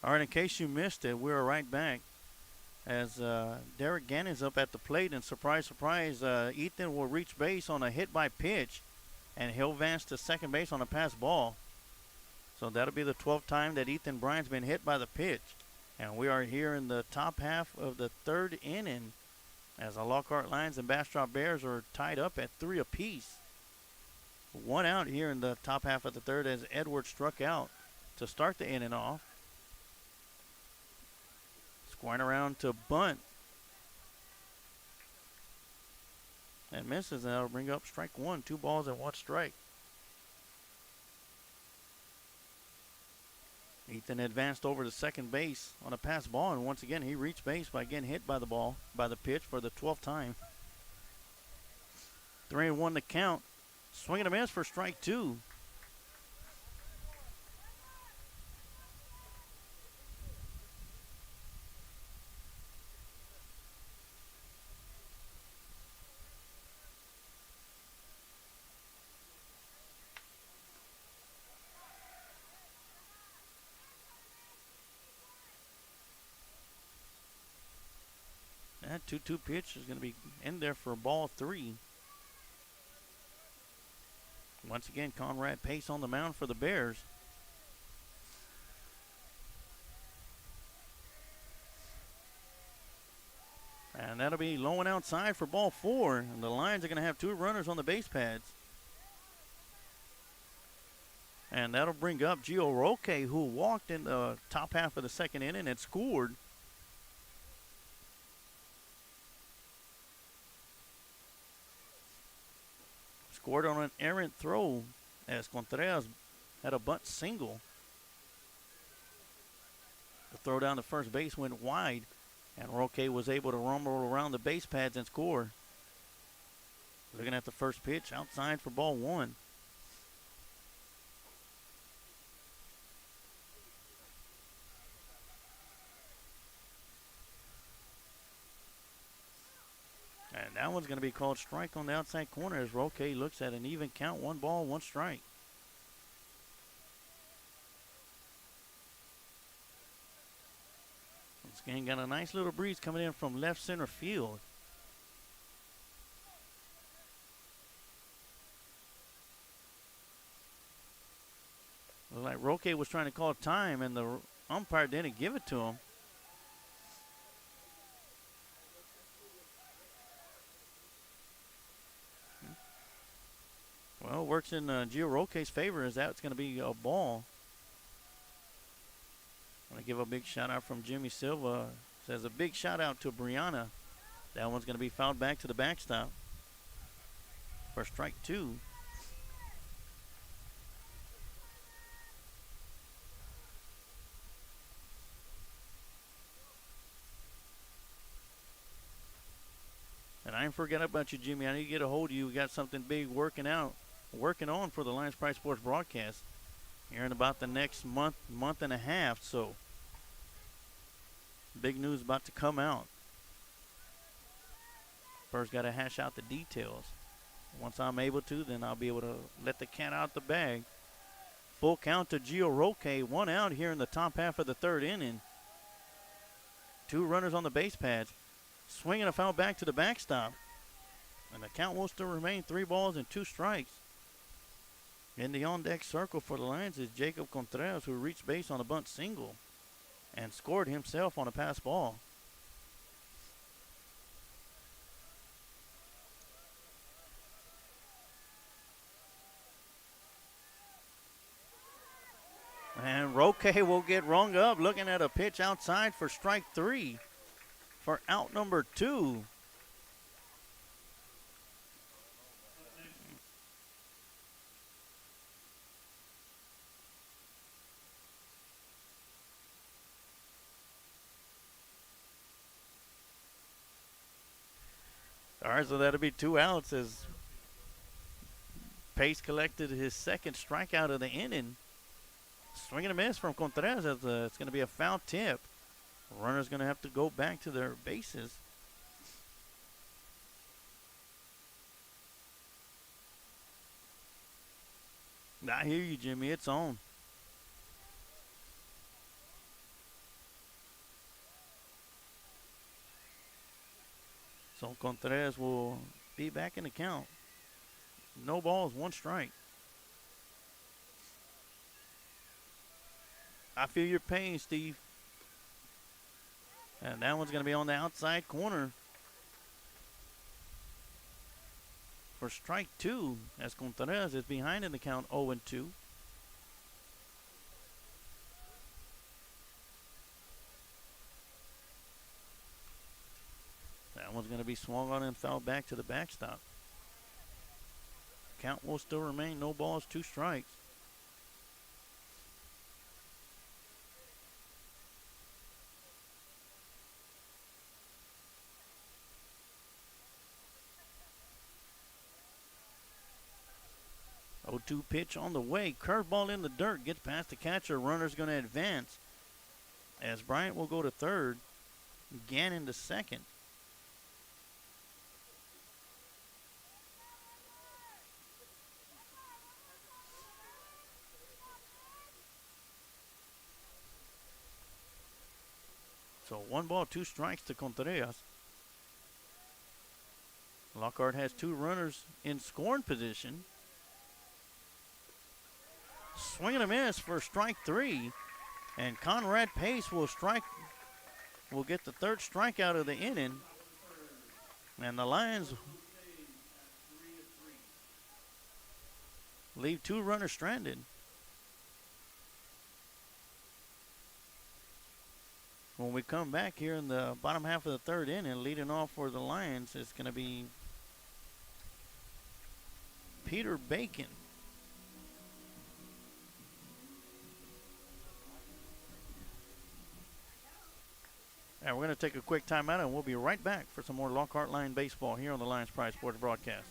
All right, in case you missed it, we're right back as Derek Gannon's up at the plate, and surprise, surprise, Ethan will reach base on a hit by pitch, and he'll advance to second base on a pass ball. So that'll be the 12th time that Ethan Bryant's been hit by the pitch. And we are here in the top half of the third inning as the Lockhart Lions and Bastrop Bears are tied up at 3 apiece. One out here in the top half of the third as Edwards struck out to start the inning off. Squaring around to bunt. And misses, and that'll bring up strike one. 2 balls and 1 strike. Ethan advanced over to second base on a pass ball, and once again he reached base by getting hit by the pitch for the 12th time. 3-1 to count. Swing and a miss for strike 2. That 2-2 pitch is going to be in there for ball 3. Once again, Conrad Pace on the mound for the Bears. And that'll be low and outside for ball 4. And the Lions are going to have 2 runners on the base pads. And that'll bring up Gio Roque, who walked in the top half of the second inning and scored. Scored on an errant throw as Contreras had a bunt single. The throw down to first base went wide, and Roque was able to rumble around the base pads and score. Looking at the first pitch, outside for ball 1. And that one's going to be called strike on the outside corner as Roque looks at an even count, 1 ball, 1 strike. This game got a nice little breeze coming in from left center field. Looked like Roque was trying to call time, and the umpire didn't give it to him. Well, works in Gio Roque's favor as that's going to be a ball. I want to give a big shout out from Jimmy Silva. Says a big shout out to Brianna. That one's going to be fouled back to the backstop for strike 2. And I ain't forgetting about you, Jimmy. I need to get a hold of you. We got something big working on for the Lions Pride Sports broadcast here in about the next month and a half. So big news about to come out. First got to hash out the details. Once I'm able to, then I'll be able to let the cat out the bag. Full count to Gio Roque. 1 out here in the top half of the third inning. 2 runners on the base pads. Swinging a foul back to the backstop. And the count will still remain 3 balls and 2 strikes. In the on-deck circle for the Lions is Jacob Contreras, who reached base on a bunt single and scored himself on a pass ball. And Roque will get rung up, looking at a pitch outside for strike 3 for out number 2. All right, so that'll be 2 outs as Pace collected his second strikeout of the inning. Swing and a miss from Contreras as it's going to be a foul tip. Runner's going to have to go back to their bases. I hear you, Jimmy. It's on. So Contreras will be back in the count. No balls, 1 strike. I feel your pain, Steve. And that one's going to be on the outside corner for strike 2, as Contreras is behind in the count 0-2. That one's going to be swung on and fouled back to the backstop. Count will still remain no balls, 2 strikes. Oh, 2 pitch on the way. Curveball in the dirt. Gets past the catcher. Runner's going to advance. As Bryant will go to third. Gannon to second. So 1 ball, 2 strikes to Contreras. Lockhart has 2 runners in scoring position. Swing and a miss for strike 3. And Conrad Pace will get the 3rd strikeout of the inning. And the Lions leave 2 runners stranded. When we come back here in the bottom half of the 3rd inning, leading off for the Lions is going to be Peter Bacon. And we're going to take a quick timeout, and we'll be right back for some more Lockhart Line baseball here on the Lions Pride Sports broadcast.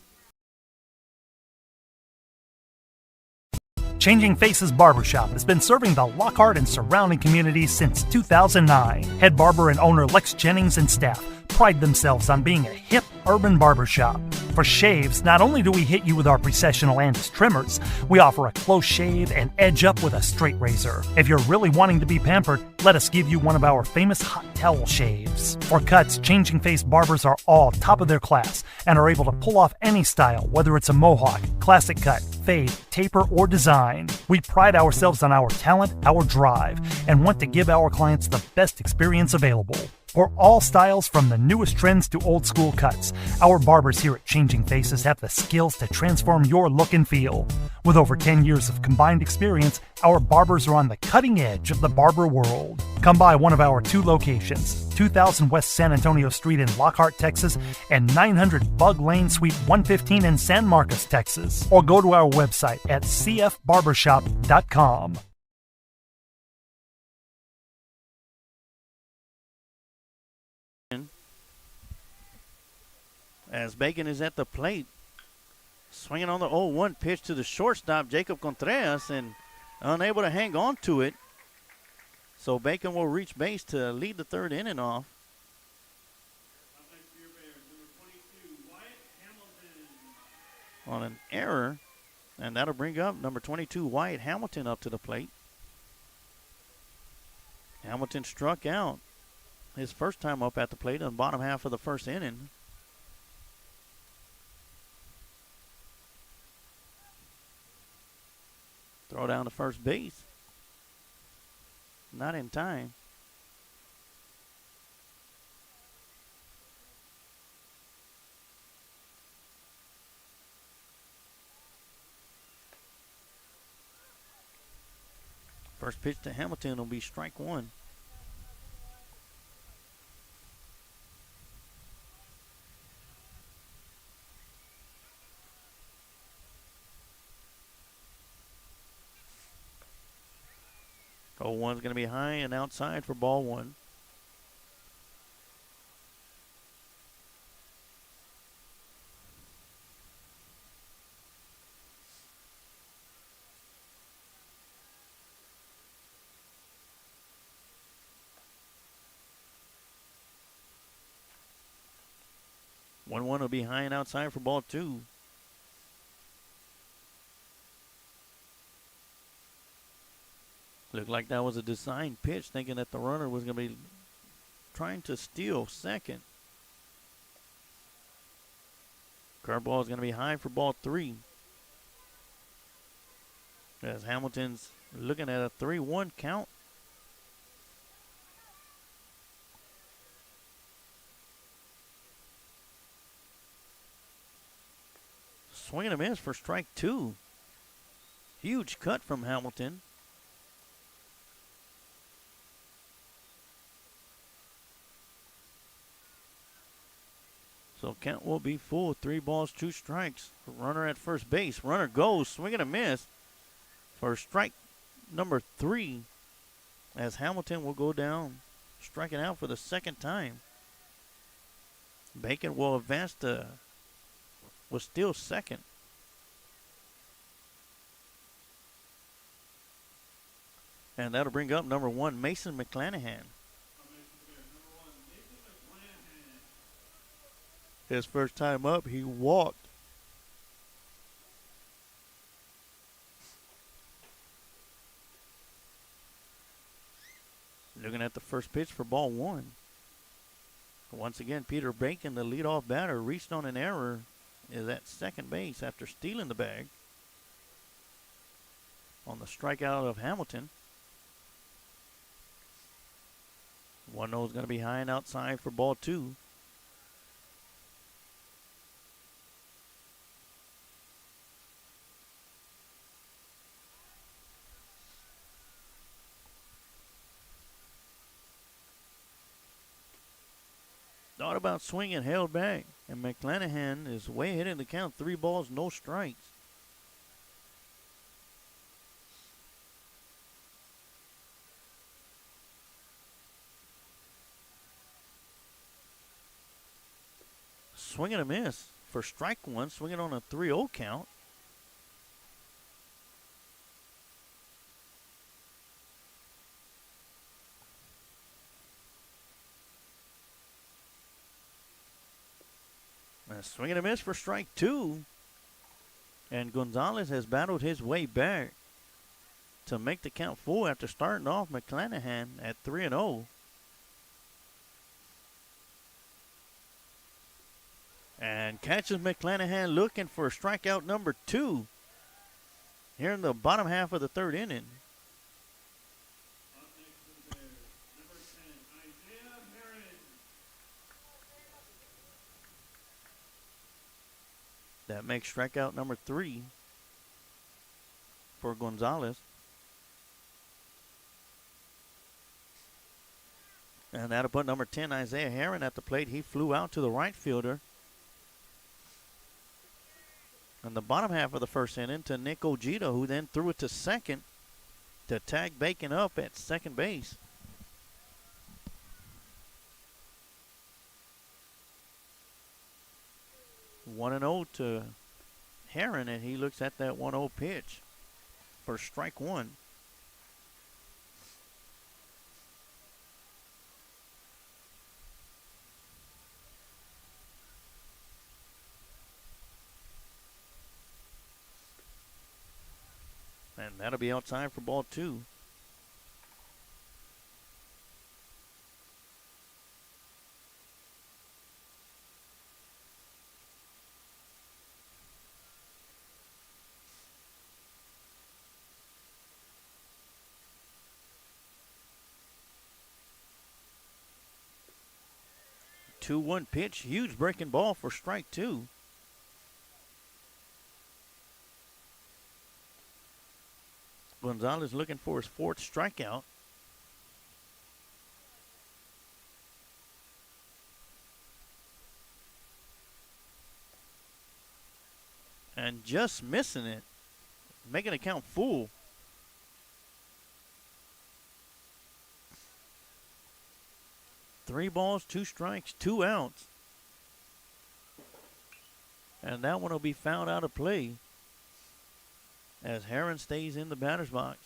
Changing Faces Barbershop has been serving the Lockhart and surrounding communities since 2009. Head barber and owner Lex Jennings and staff pride themselves on being a hip urban barbershop. For shaves, not only do we hit you with our Precessional Andis trimmers, we offer a close shave and edge up with a straight razor. If you're really wanting to be pampered, let us give you one of our famous hot towel shaves. For cuts, Changing Face barbers are all top of their class and are able to pull off any style, whether it's a mohawk, classic cut, fade, taper, or design. We pride ourselves on our talent, our drive, and want to give our clients the best experience available. For all styles, from the newest trends to old school cuts, our barbers here at Changing Faces have the skills to transform your look and feel. With over 10 years of combined experience, our barbers are on the cutting edge of the barber world. Come by one of our 2 locations, 2000 West San Antonio Street in Lockhart, Texas, and 900 Bug Lane, Suite 115 in San Marcos, Texas. Or go to our website at cfbarbershop.com. As Bacon is at the plate, swinging on the 0-1 pitch to the shortstop, Jacob Contreras, and unable to hang on to it. So Bacon will reach base to lead the 3rd inning off. On an error, and that'll bring up number 22, Wyatt Hamilton, up to the plate. Hamilton struck out his first time up at the plate in the bottom half of the 1st inning. Throw down to first base. Not in time. First pitch to Hamilton will be strike 1. Oh, one's going to be high and outside for ball 1. One will be high and outside for ball 2. Looked like that was a design pitch, thinking that the runner was going to be trying to steal second. Curveball is going to be high for ball 3. As Hamilton's looking at a 3-1 count. Swing and a miss for strike 2. Huge cut from Hamilton. So count will be full. 3 balls, 2 strikes. Runner at first base. Runner goes. Swing and a miss for strike number 3. As Hamilton will go down, striking out for the second time. Bacon will advance to, was still second. And that'll bring up number 1, Mason McClanahan. His first time up, he walked. Looking at the first pitch for ball 1. Once again, Peter Bacon, the leadoff batter, reached on an error, is at second base after stealing the bag on the strikeout of Hamilton. 1-0 is going to be high and outside for ball 2. Thought about swinging, held back, and McClanahan is way ahead in the count. 3 balls, no strikes. Swing and a miss for strike 1, swinging on a 3-0 count. Swing and a miss for strike 2. And Gonzalez has battled his way back to make the count full after starting off McClanahan at 3-0. And catches McClanahan looking for strikeout number 2 here in the bottom half of the 3rd inning. That makes strikeout number 3 for Gonzalez. And that'll put number 10, Isaiah Herron, at the plate. He flew out to the right fielder. In the bottom half of the 1st inning to Nick Ojeda, who then threw it to second to tag Bacon up at second base. One and 0 to Herron, and he looks at that 1-0 pitch for strike 1. And that'll be outside for ball 2. Two-one pitch, huge breaking ball for strike 2. Gonzalez looking for his 4th strikeout. And just missing it, making the count full. Three balls, 2 strikes, 2 outs. And that one will be fouled out of play as Herron stays in the batter's box.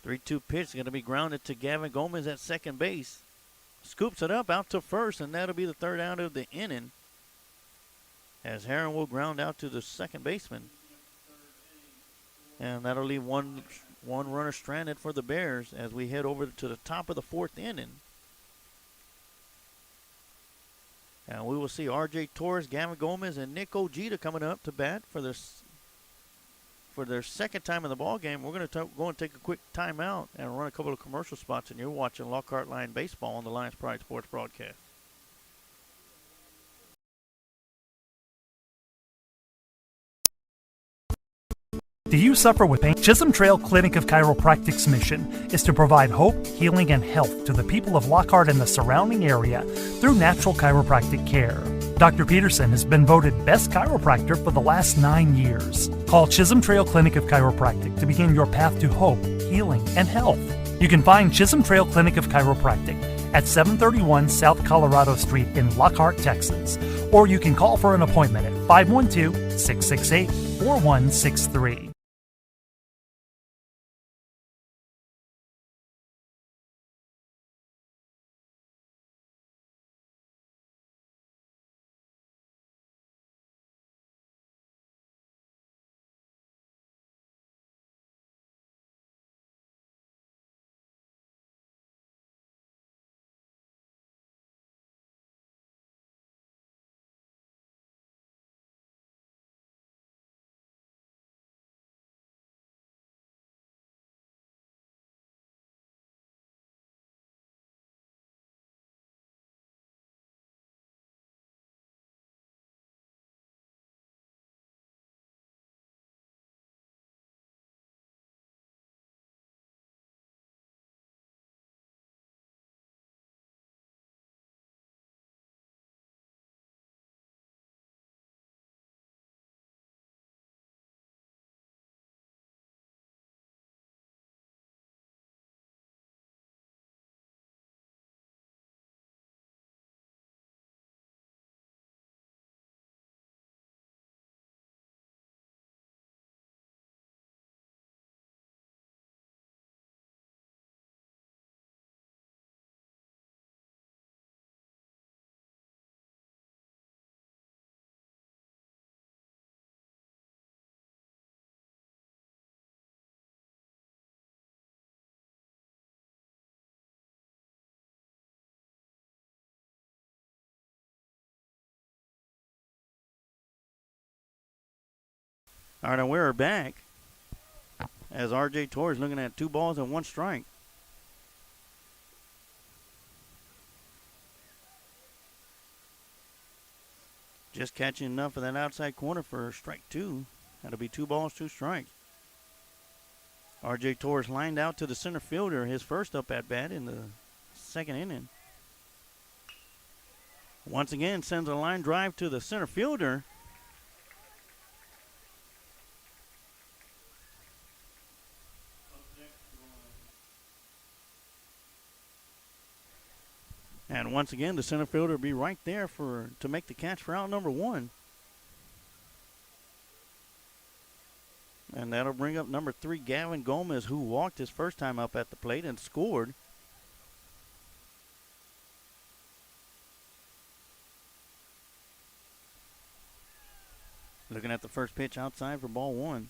Three-two pitch is going to be grounded to Gavin Gomez at second base. Scoops it up out to first, and that'll be the 3rd out of the inning, as Herron will ground out to the second baseman. And that'll leave one runner stranded for the Bears as we head over to the top of the fourth inning. And we will see R.J. Torres, Gavin Gomez, and Nick Ojeda coming up to bat for their second time in the ball game. We're going to go and take a quick timeout and run a couple of commercial spots, and you're watching Lockhart Lion Baseball on the Lions Pride Sports broadcast. Do you suffer with pain? Chisholm Trail Clinic of Chiropractic's mission is to provide hope, healing, and health to the people of Lockhart and the surrounding area through natural chiropractic care. Dr. Peterson has been voted Best Chiropractor for the last 9 years. Call Chisholm Trail Clinic of Chiropractic to begin your path to hope, healing, and health. You can find Chisholm Trail Clinic of Chiropractic at 731 South Colorado Street in Lockhart, Texas. Or you can call for an appointment at 512-668-4163. All right, and we're back as R.J. Torres looking at 2 balls and 1 strike. Just catching enough of that outside corner for strike 2. That'll be 2 balls, 2 strikes. R.J. Torres lined out to the center fielder, his first up at bat in the second inning. Once again, sends a line drive to the center fielder. And once again, the center fielder will be right there to make the catch for out number 1. And that'll bring up number 3, Gavin Gomez, who walked his first time up at the plate and scored. Looking at the first pitch outside for ball 1.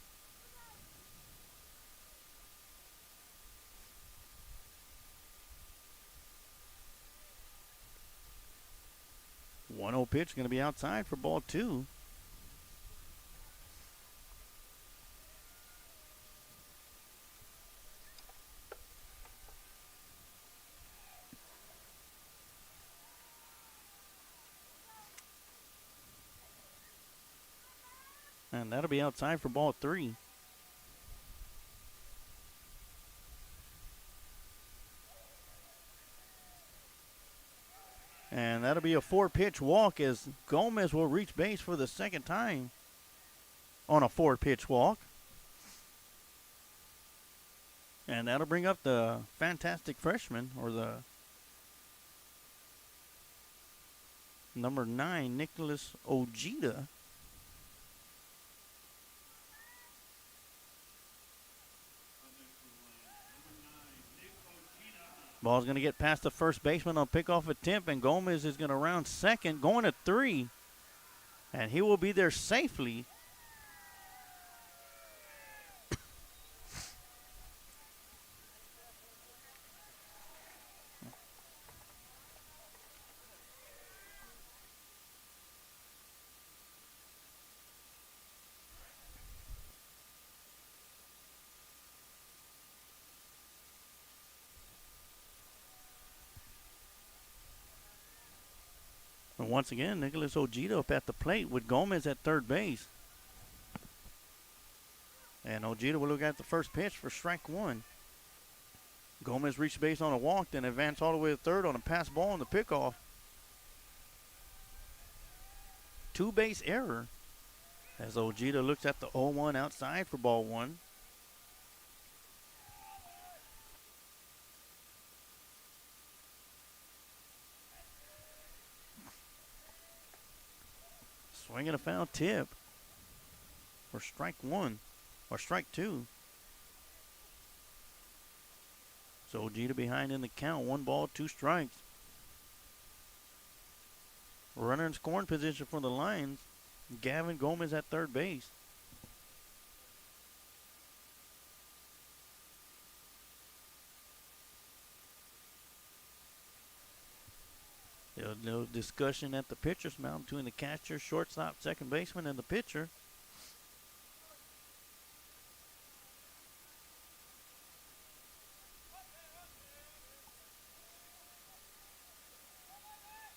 One 0 pitch going to be outside for ball 2. And that'll be outside for ball 3. And that'll be a 4-pitch walk as Gomez will reach base for the second time on a 4-pitch walk. And that'll bring up the fantastic freshman, or the number 9, Nicholas Ojeda. Ball's going to get past the first baseman on pickoff attempt, and Gomez is going to round second, going to 3. And he will be there safely. And once again, Nicholas Ojeda up at the plate with Gomez at third base. And Ojeda will look at the first pitch for strike one. Gomez reached base on a walk, then advanced all the way to third on a pass ball on the pickoff. Two-base error as Ojeda looks at the 0-1 outside for ball one. Swinging a foul tip for strike one, or strike two. So Ojeda behind in the count, 1 ball, 2 strikes. Runner in scoring position for the Lions, Gavin Gomez at third base. No discussion at the pitcher's mound between the catcher, shortstop, second baseman, and the pitcher.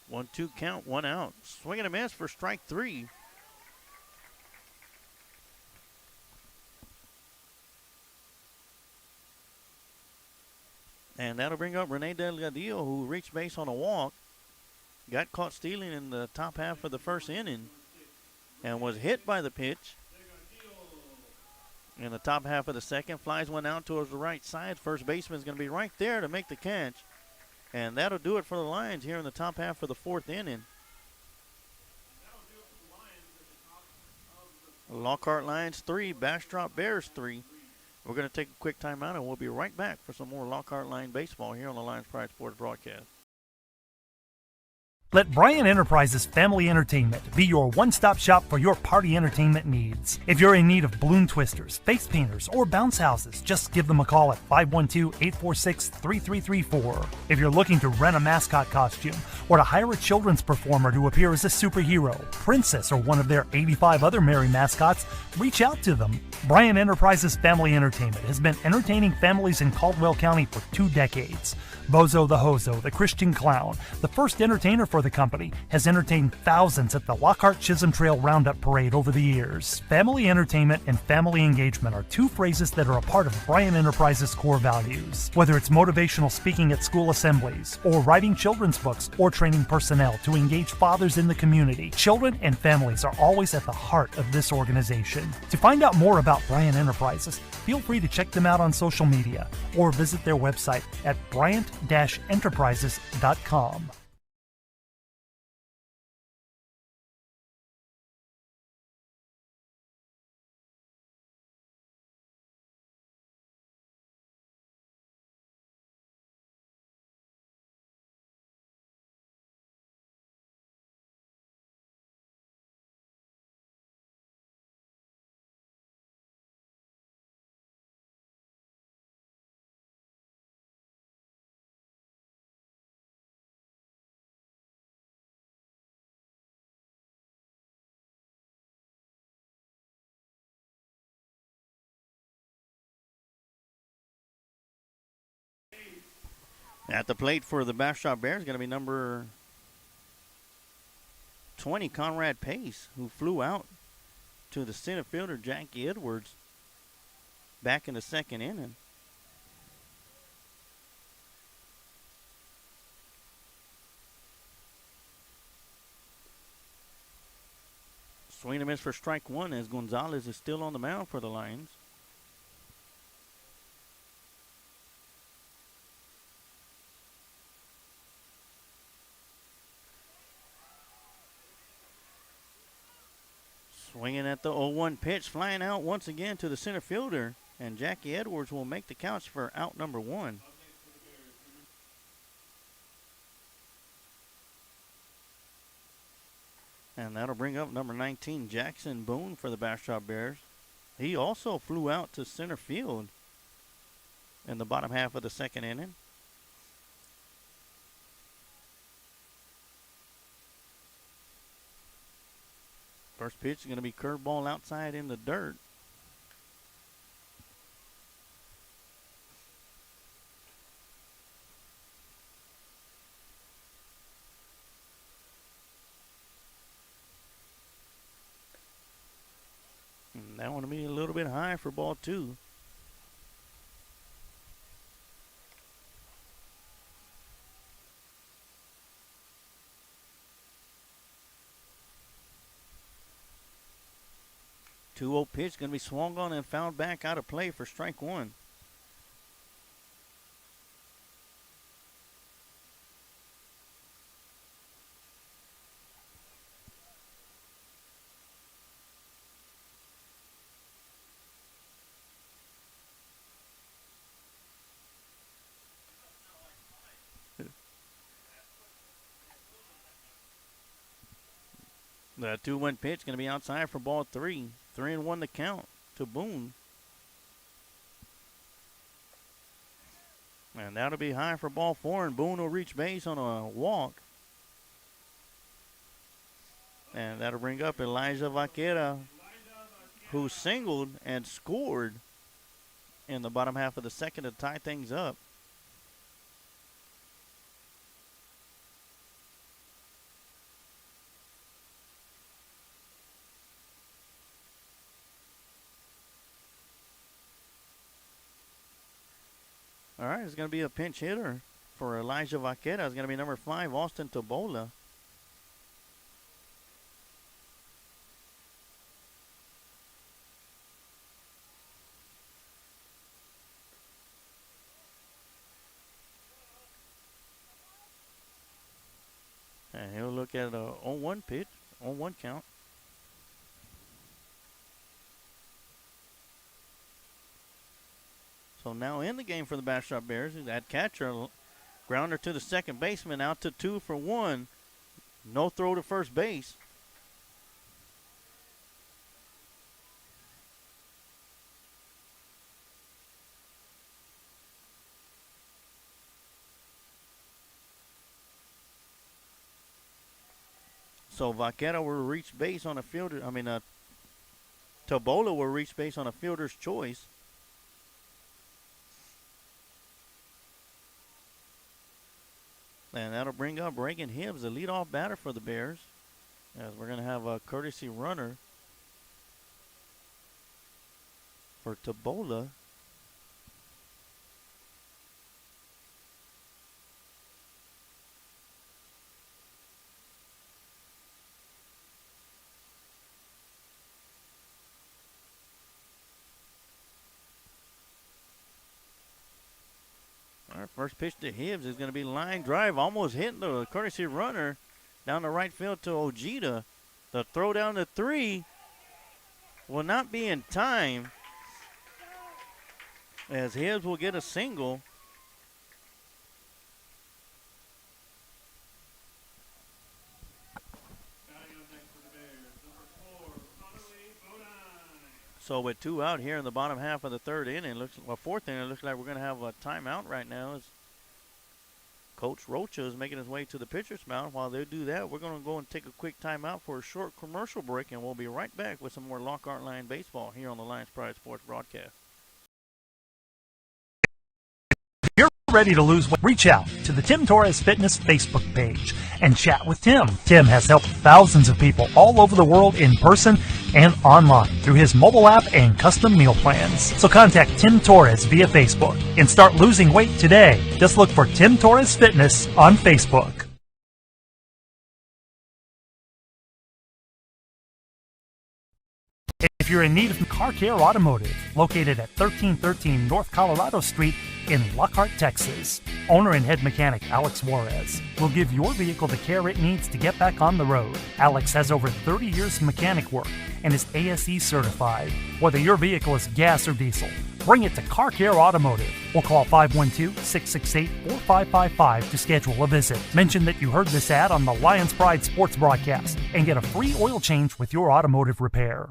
One-two count, 1 out. Swing and a miss for strike three. And that'll bring up Rene Delgadillo, who reached base on a walk. Got caught stealing in the top half of the first inning and was hit by the pitch. In the top half of the second, flies one out towards the right side. First baseman's going to be right there to make the catch. And that'll do it for the Lions here in the top half of the fourth inning. Lockhart Lions 3, Bastrop Bears 3. We're going to take a quick timeout and we'll be right back for some more Lockhart Line baseball here on the Lions Pride Sports broadcast. Let Bryan Enterprises Family Entertainment be your one-stop shop for your party entertainment needs. If you're in need of balloon twisters, face painters, or bounce houses, just give them a call at 512-846-3334. If you're looking to rent a mascot costume or to hire a children's performer to appear as a superhero, princess, or one of their 85 other merry mascots, reach out to them. Bryan Enterprises Family Entertainment has been entertaining families in Caldwell County for 2 decades. Bozo the Hozo, the Christian Clown, the first entertainer for the company, has entertained thousands at the Lockhart Chisholm Trail Roundup Parade over the years. Family entertainment and family engagement are 2 phrases that are a part of Bryan Enterprises' core values. Whether it's motivational speaking at school assemblies, or writing children's books, or training personnel to engage fathers in the community, children and families are always at the heart of this organization. To find out more about Bryan Enterprises, feel free to check them out on social media or visit their website at bryant-enterprises.com. At the plate for the Bastrop Bears is going to be number 20, Conrad Pace, who flew out to the center fielder, Jackie Edwards, back in the second inning. Swing and miss for strike one as Gonzalez is still on the mound for the Lions. Swinging at the 0-1 pitch, flying out once again to the center fielder, and Jackie Edwards will make the catch for out number 1. And that'll bring up number 19, Jackson Boone, for the Bastrop Bears. He also flew out to center field in the bottom half of the second inning. First pitch is going to be curveball outside in the dirt. That one will be a little bit high for ball 2. Two-0 pitch going to be swung on and fouled back out of play for strike 1. The 2-1 pitch going to be outside for ball 3. 3-1 the count to Boone. And that'll be high for ball 4, and Boone will reach base on a walk. And that'll bring up Elijah Vaquera, who singled and scored in the bottom half of the second to tie things up. All right, it's going to be a pinch hitter for Elijah Vaquera. It's going to be number 5, Austin Tabola. And he'll look at a 0-1 pitch, 0-1 count. So now in the game for the Bastrop Bears is that catcher. Grounder to the second baseman, out to 2 for 1. No throw to first base. So Vaquera will reach base on a fielder. Tabola will reach base on a fielder's choice. And that'll bring up Reagan Hibbs, the leadoff batter for the Bears. As we're going to have a courtesy runner for Tabola. Our first pitch to Hibbs is going to be line drive, almost hitting the courtesy runner down the right field to Ojeda. The throw down to 3 will not be in time, as Hibbs will get a single. So with 2 out here in the bottom half of the third inning, fourth inning, it looks like we're going to have a timeout right now as Coach Rocha is making his way to the pitcher's mound. While they do that, we're going to go and take a quick timeout for a short commercial break, and we'll be right back with some more Lockhart Line baseball here on the Lions Pride Sports broadcast. If you're ready to lose weight, reach out to the Tim Torres Fitness Facebook page and chat with Tim. Tim has helped thousands of people all over the world in person and online through his mobile app and custom meal plans. So contact Tim Torres via Facebook and start losing weight today. Just look for Tim Torres Fitness on Facebook. If you're in need of Car Care Automotive, located at 1313 North Colorado Street in Lockhart, Texas, owner and head mechanic Alex Juarez will give your vehicle the care it needs to get back on the road. Alex has over 30 years of mechanic work and is ASE certified. Whether your vehicle is gas or diesel, bring it to Car Care Automotive or call 512-668-4555 to schedule a visit. Mention that you heard this ad on the Lions Pride Sports broadcast and get a free oil change with your automotive repair.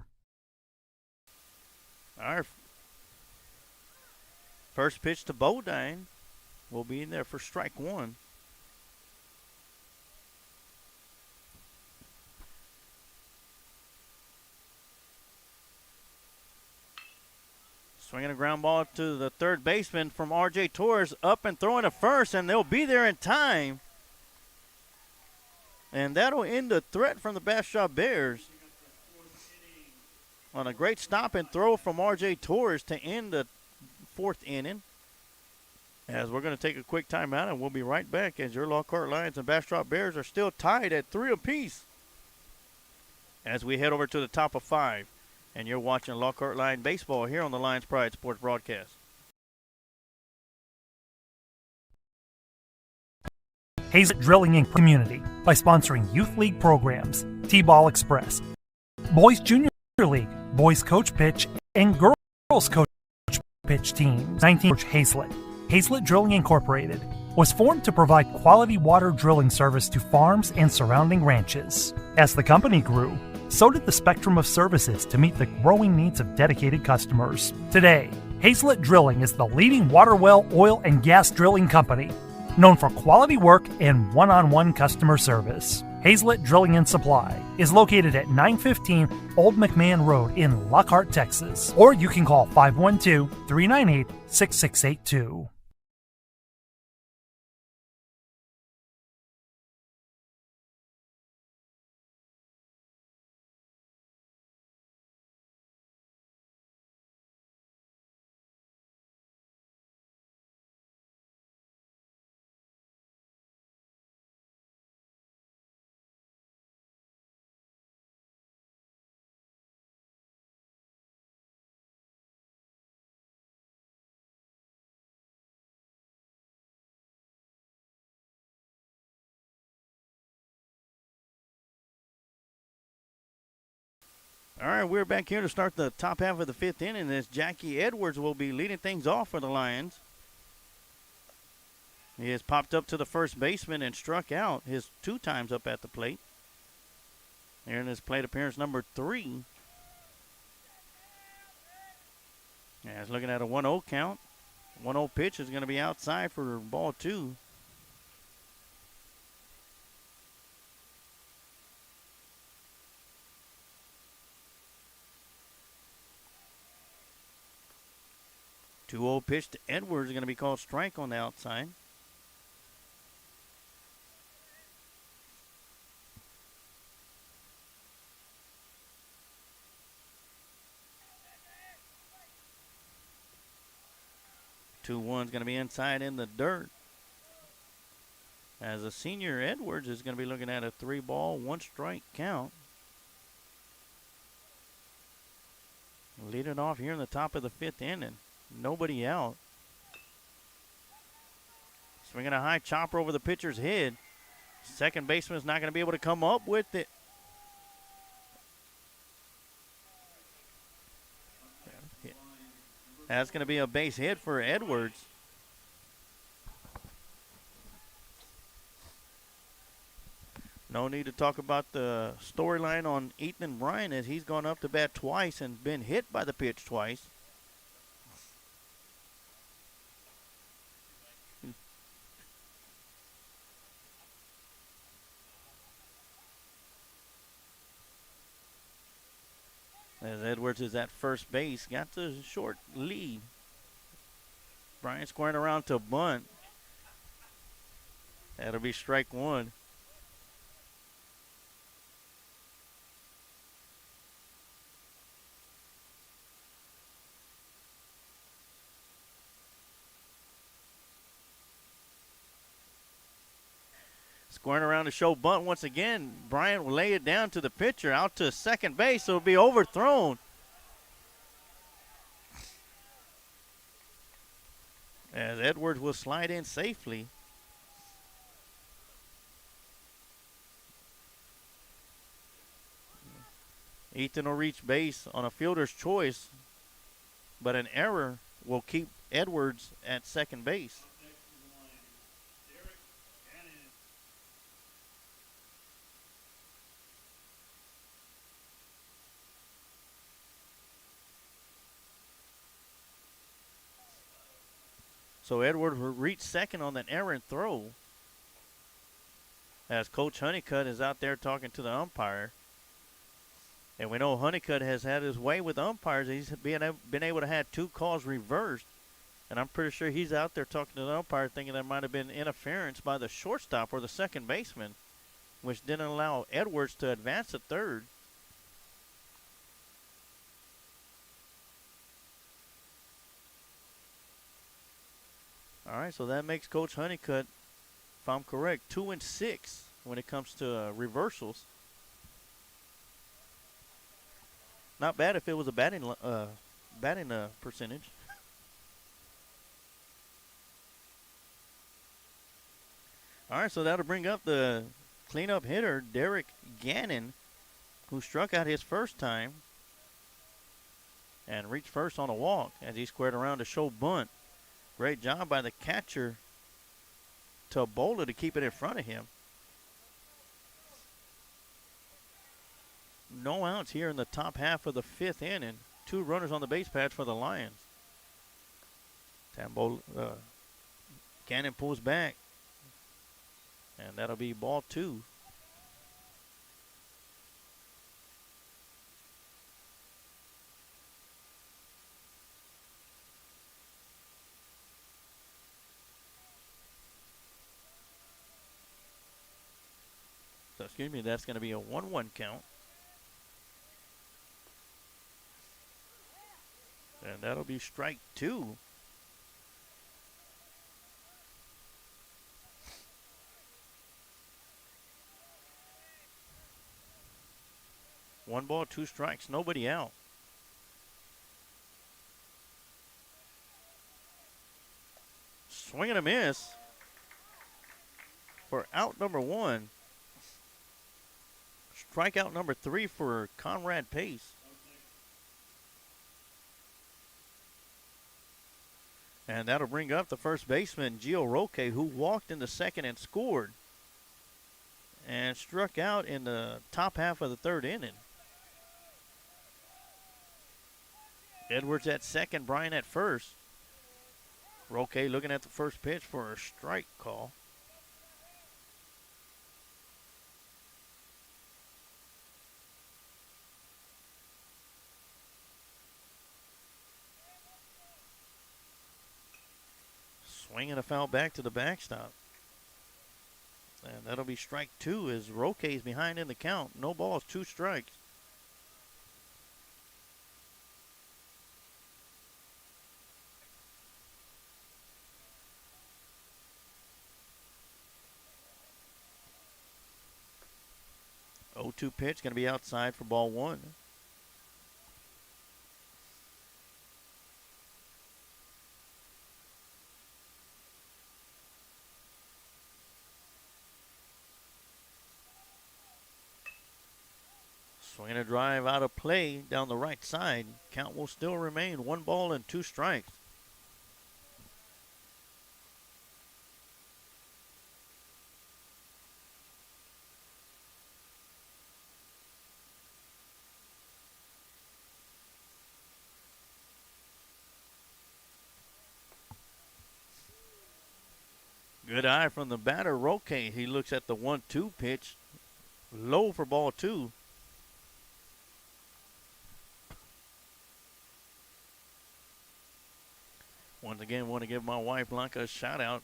Our first pitch to Bodine will be in there for strike 1. Swinging a ground ball to the third baseman from R.J. Torres, up and throwing to first, and they'll be there in time. And that'll end the threat from the Bastrop Bears. on a great stop and throw from R.J. Torres to end the fourth inning. As we're going to take a quick timeout, and we'll be right back as your Lockhart Lions and Bastrop Bears are still tied at 3 apiece. As we head over to the top of 5, and you're watching Lockhart Lion Baseball here on the Lions Pride Sports Broadcast. Hazlet Drilling and Community by sponsoring Youth League programs, T-Ball Express, Boys Junior League, Boys Coach Pitch, and Girls Coach Pitch teams. 19 Hazlet. Hazlet Drilling Incorporated was formed to provide quality water drilling service to farms and surrounding ranches. As the company grew, so did the spectrum of services to meet the growing needs of dedicated customers. Today, Hazlet Drilling is the leading water well, oil, and gas drilling company, known for quality work and one-on-one customer service. Hazlet Drilling and Supply is located at 915 Old McMahon Road in Lockhart, Texas. Or you can call 512-398-6682. All right, we're back here to start the top half of the fifth inning as Jackie Edwards will be leading things off for the Lions. He has popped up to the first baseman and struck out his 2 times up at the plate. Here in his plate appearance number 3. Yeah, he's looking at a 1-0 count. 1-0 pitch is going to be outside for ball 2. Two-0 pitch to Edwards is going to be called strike on the outside. Two one's going to be inside in the dirt. As a senior, Edwards is going to be looking at a 3-ball, 1-strike count. Lead it off here in the top of the fifth inning. Nobody out. Swinging a high chopper over the pitcher's head. Second baseman's not going to be able to come up with it. That's going to be a base hit for Edwards. No need to talk about the storyline on Ethan Bryan as he's gone up to bat twice and been hit by the pitch twice. As Edwards is at first base, got the short lead. Bryan squaring around to bunt. That'll be strike 1. Squaring around to show bunt once again. Bryant will lay it down to the pitcher out to second base. So it'll be overthrown. As Edwards will slide in safely. Ethan will reach base on a fielder's choice, but an error will keep Edwards at second base. So Edwards will reach second on that errant throw. As Coach Honeycutt is out there talking to the umpire. And we know Honeycutt has had his way with umpires. He's been able to have 2 calls reversed. And I'm pretty sure he's out there talking to the umpire thinking there might have been interference by the shortstop or the second baseman, which didn't allow Edwards to advance to third. All right, so that makes Coach Honeycutt, if I'm correct, 2-6 when it comes to reversals. Not bad if it was a batting percentage. All right, so that'll bring up the cleanup hitter, Derek Gannon, who struck out his first time and reached first on a walk as he squared around to show bunt. Great job by the catcher to Bowler to keep it in front of him. No outs here in the top half of the fifth inning. 2 runners on the base paths for the Lions. Gannon pulls back, and that'll be ball 2. So, excuse me, that's going to be a 1-1 count. And that'll be strike 2. One ball, 2 strikes, nobody out. Swing and a miss for out number 1. Strikeout number 3 for Conrad Pace. And that'll bring up the first baseman, Gio Roque, who walked in the second and scored. And struck out in the top half of the third inning. Edwards at second, Bryan at first. Roque looking at the first pitch for a strike call. Swing and a foul back to the backstop. And that'll be strike 2 as Roque's behind in the count. No balls, 2 strikes. Oh, 2 pitch, going to be outside for ball 1. Swing a drive out of play down the right side. Count will still remain 1 ball and 2 strikes. Good eye from the batter, Roque. He looks at the 1-2 pitch. Low for ball 2. Once again, want to give my wife Blanca a shout out.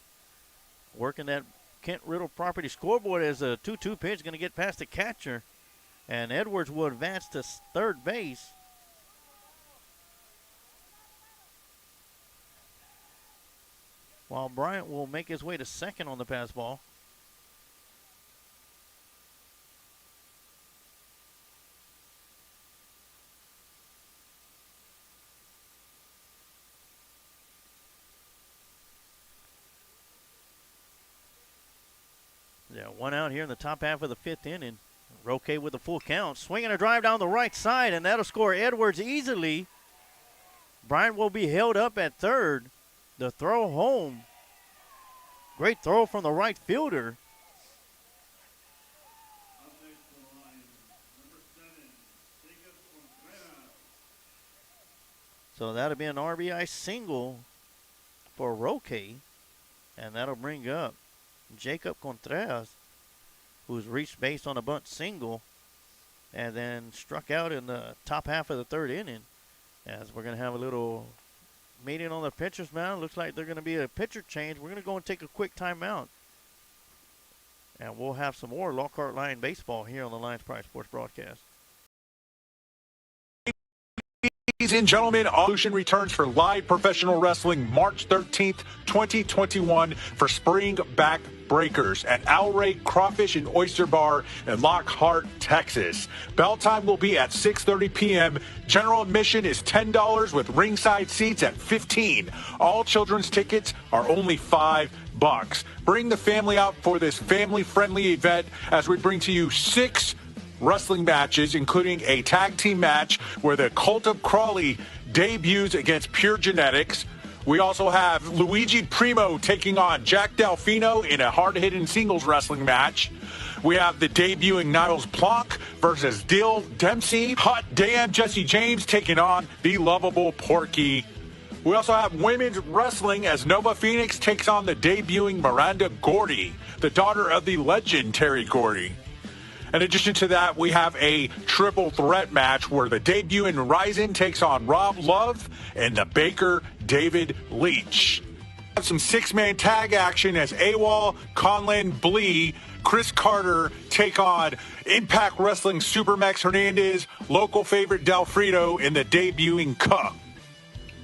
Working that Kent Riddle property scoreboard as a 2-2 pitch going to get past the catcher. And Edwards will advance to third base. While Bryant will make his way to second on the pass ball. Yeah, 1 out here in the top half of the 5th inning. Roque with a full count. Swinging a drive down the right side, and that'll score Edwards easily. Bryant will be held up at third. The throw home. Great throw from the right fielder. So that'll be an RBI single for Roque. And that'll bring up Jacob Contreras, who's reached base on a bunt single and then struck out in the top half of the 3rd inning. As we're going to have a little meeting on the pitcher's mound. Looks like they're going to be a pitcher change. We're going to go and take a quick timeout. And we'll have some more Lockhart Lion baseball here on the Lions Pride Sports broadcast. Ladies and gentlemen, Evolution returns for live professional wrestling March 13th, 2021 for Spring Back Breakers at Ouray Crawfish and Oyster Bar in Lockhart, Texas. Bell time will be at 6:30 p.m. General admission is $10 with ringside seats at $15. All children's tickets are only $5. Bring the family out for this family-friendly event as we bring to you 6 wrestling matches, including a tag team match where the Cult of Crawley debuts against Pure Genetics. We also have Luigi Primo taking on Jack Delfino in a hard-hitting singles wrestling match. We have the debuting Niles Plonk versus Dill Dempsey. Hot damn Jesse James taking on the lovable Porky. We also have women's wrestling as Nova Phoenix takes on the debuting Miranda Gordy, the daughter of the legend Terry Gordy. In addition to that, we have a triple threat match where the debuting Ryzen takes on Rob Love and the Baker David Leach. We have some 6-man tag action as AWOL, Conlan Blee, Chris Carter take on Impact Wrestling Supermax Hernandez, local favorite Delfrito in the debuting Cup.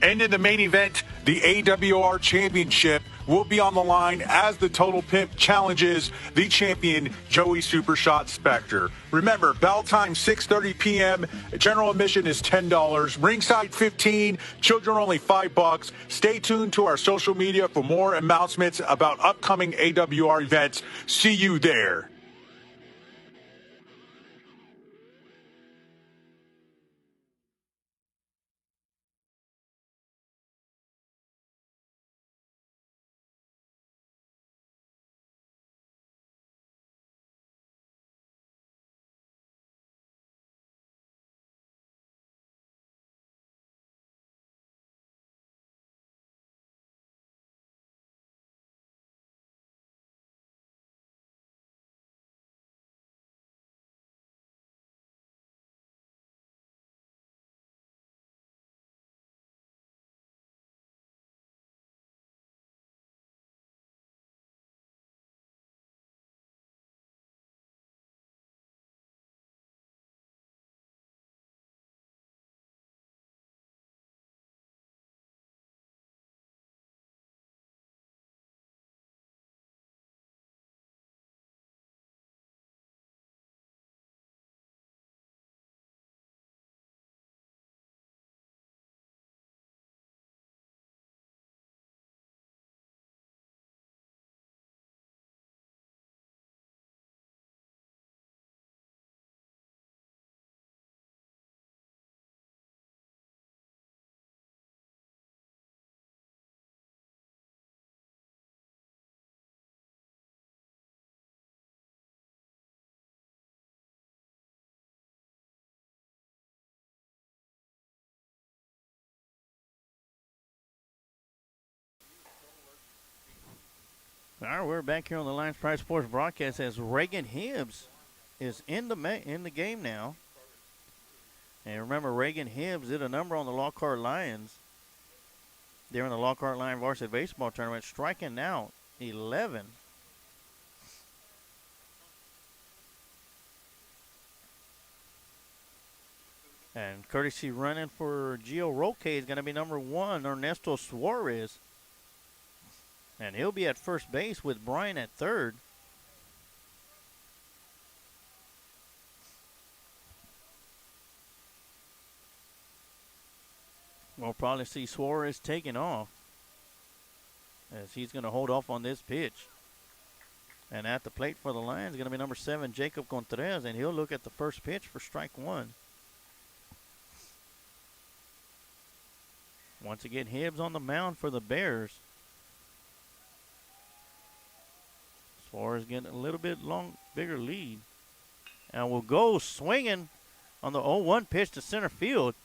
And in the main event, the AWR Championship will be on the line as the Total Pimp challenges the champion Joey Supershot Spectre. Remember, bell time 6:30 p.m. General admission is $10. Ringside $15. Children only $5. Stay tuned to our social media for more announcements about upcoming AWR events. See you there. All right, we're back here on the Lions Pride Sports broadcast as Reagan Hibbs is in the game now. And remember, Reagan Hibbs did a number on the Lockhart Lions during the Lockhart Lion Varsity Baseball Tournament, striking out 11. And courtesy running for Gio Roque is going to be number 1, Ernesto Suarez. And he'll be at first base with Brian at third. We'll probably see Suarez taking off as he's going to hold off on this pitch. And at the plate for the Lions is going to be number 7, Jacob Contreras, and he'll look at the first pitch for strike 1. Once again, Hibbs on the mound for the Bears. Suarez getting a little bit bigger lead. And we'll go swinging on the 0-1 pitch to center field.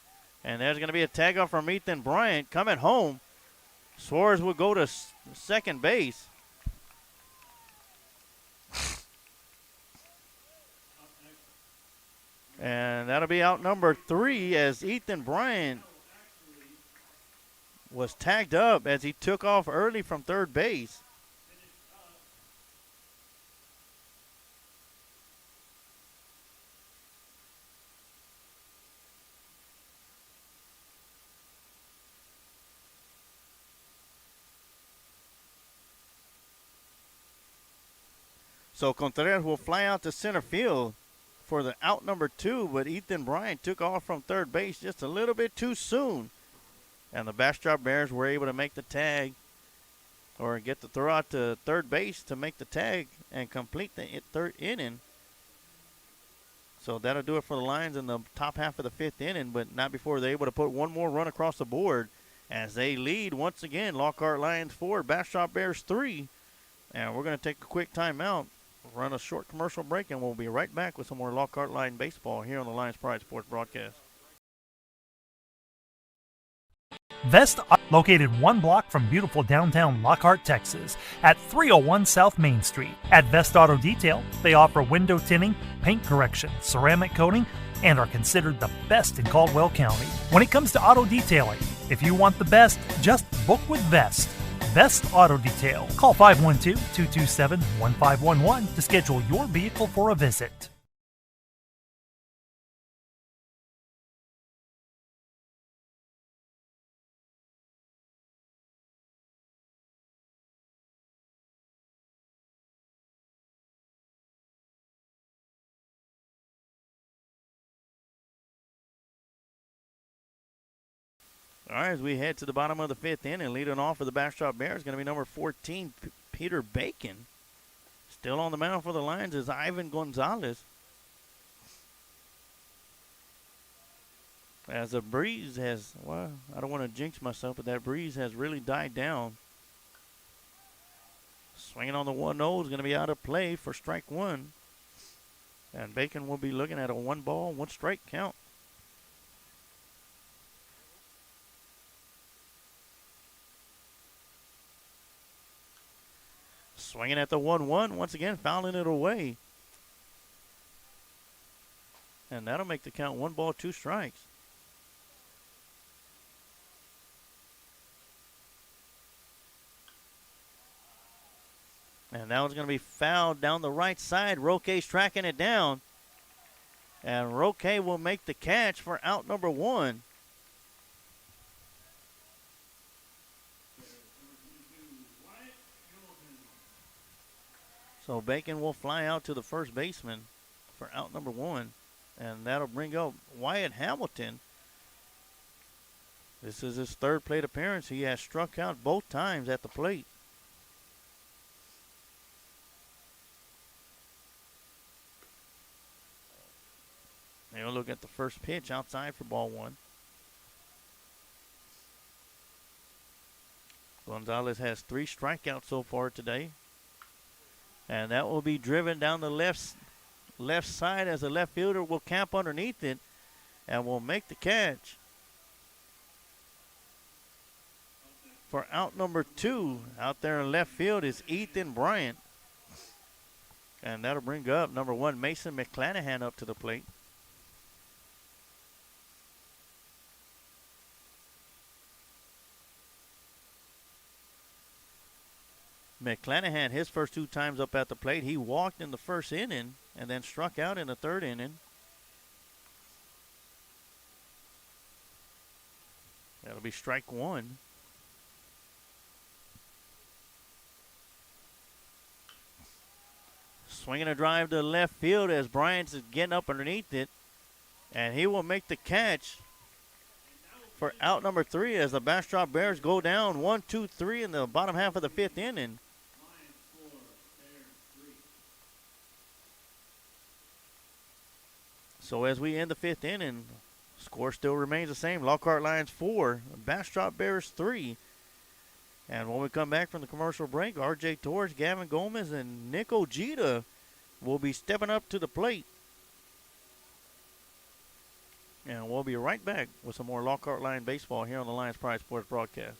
And there's going to be a tag off from Ethan Bryant coming home. Suarez will go to second base. And that'll be out number 3 as Ethan Bryant was tagged up as he took off early from third base. So Contreras will fly out to center field for the out number 2, but Ethan Bryant took off from third base just a little bit too soon. And the Bastrop Bears were able to make the tag, or get the throw out to third base to make the tag and complete the third inning. So that'll do it for the Lions in the top half of the 5th inning, but not before they're able to put one more run across the board as they lead once again. Lockhart Lions 4, Bastrop Bears 3. And we're going to take a quick timeout, run a short commercial break, and we'll be right back with some more Lockhart Lion baseball here on the Lions Pride Sports broadcast. Vest, located 1 block from beautiful downtown Lockhart, Texas, at 301 South Main Street. At Vest Auto Detail, they offer window tinting, paint correction, ceramic coating, and are considered the best in Caldwell County. When it comes to auto detailing, if you want the best, just book with Vest. Vest Auto Detail. Call 512-227-1511 to schedule your vehicle for a visit. All right, as we head to the bottom of the 5th inning, leading off for the Bastrop Bears is going to be number 14, Peter Bacon. Still on the mound for the Lions is Ivan Gonzalez. As the breeze has, well, I don't want to jinx myself, but that breeze has really died down. Swinging on the 1-0 is going to be out of play for strike 1. And Bacon will be looking at a 1-ball, 1-strike count. Swinging at the 1-1, once again fouling it away. And that'll make the count 1 ball, 2 strikes. And now it's going to be fouled down the right side. Roque's tracking it down. And Roque will make the catch for out number 1. So Bacon will fly out to the first baseman for out number 1. And that'll bring up Wyatt Hamilton. This is his 3rd plate appearance. He has struck out both times at the plate. They'll look at the first pitch outside for ball 1. Gonzalez has 3 strikeouts so far today. And that will be driven down the left side as the left fielder will camp underneath it and will make the catch. For out number 2, out there in left field is Ethan Bryant. And that'll bring up number 1, Mason McClanahan up to the plate. McClanahan, his first 2 times up at the plate, he walked in the first inning and then struck out in the 3rd inning. That'll be strike 1. Swinging a drive to left field as Bryant's is getting up underneath it. And he will make the catch for out number 3 as the Bastrop Bears go down 1-2-3 in the bottom half of the 5th inning. So as we end the 5th inning, score still remains the same. Lockhart Lions 4, Bastrop Bears 3. And when we come back from the commercial break, R.J. Torres, Gavin Gomez, and Nick Ojeda will be stepping up to the plate. And we'll be right back with some more Lockhart Lion baseball here on the Lions Pride Sports broadcast.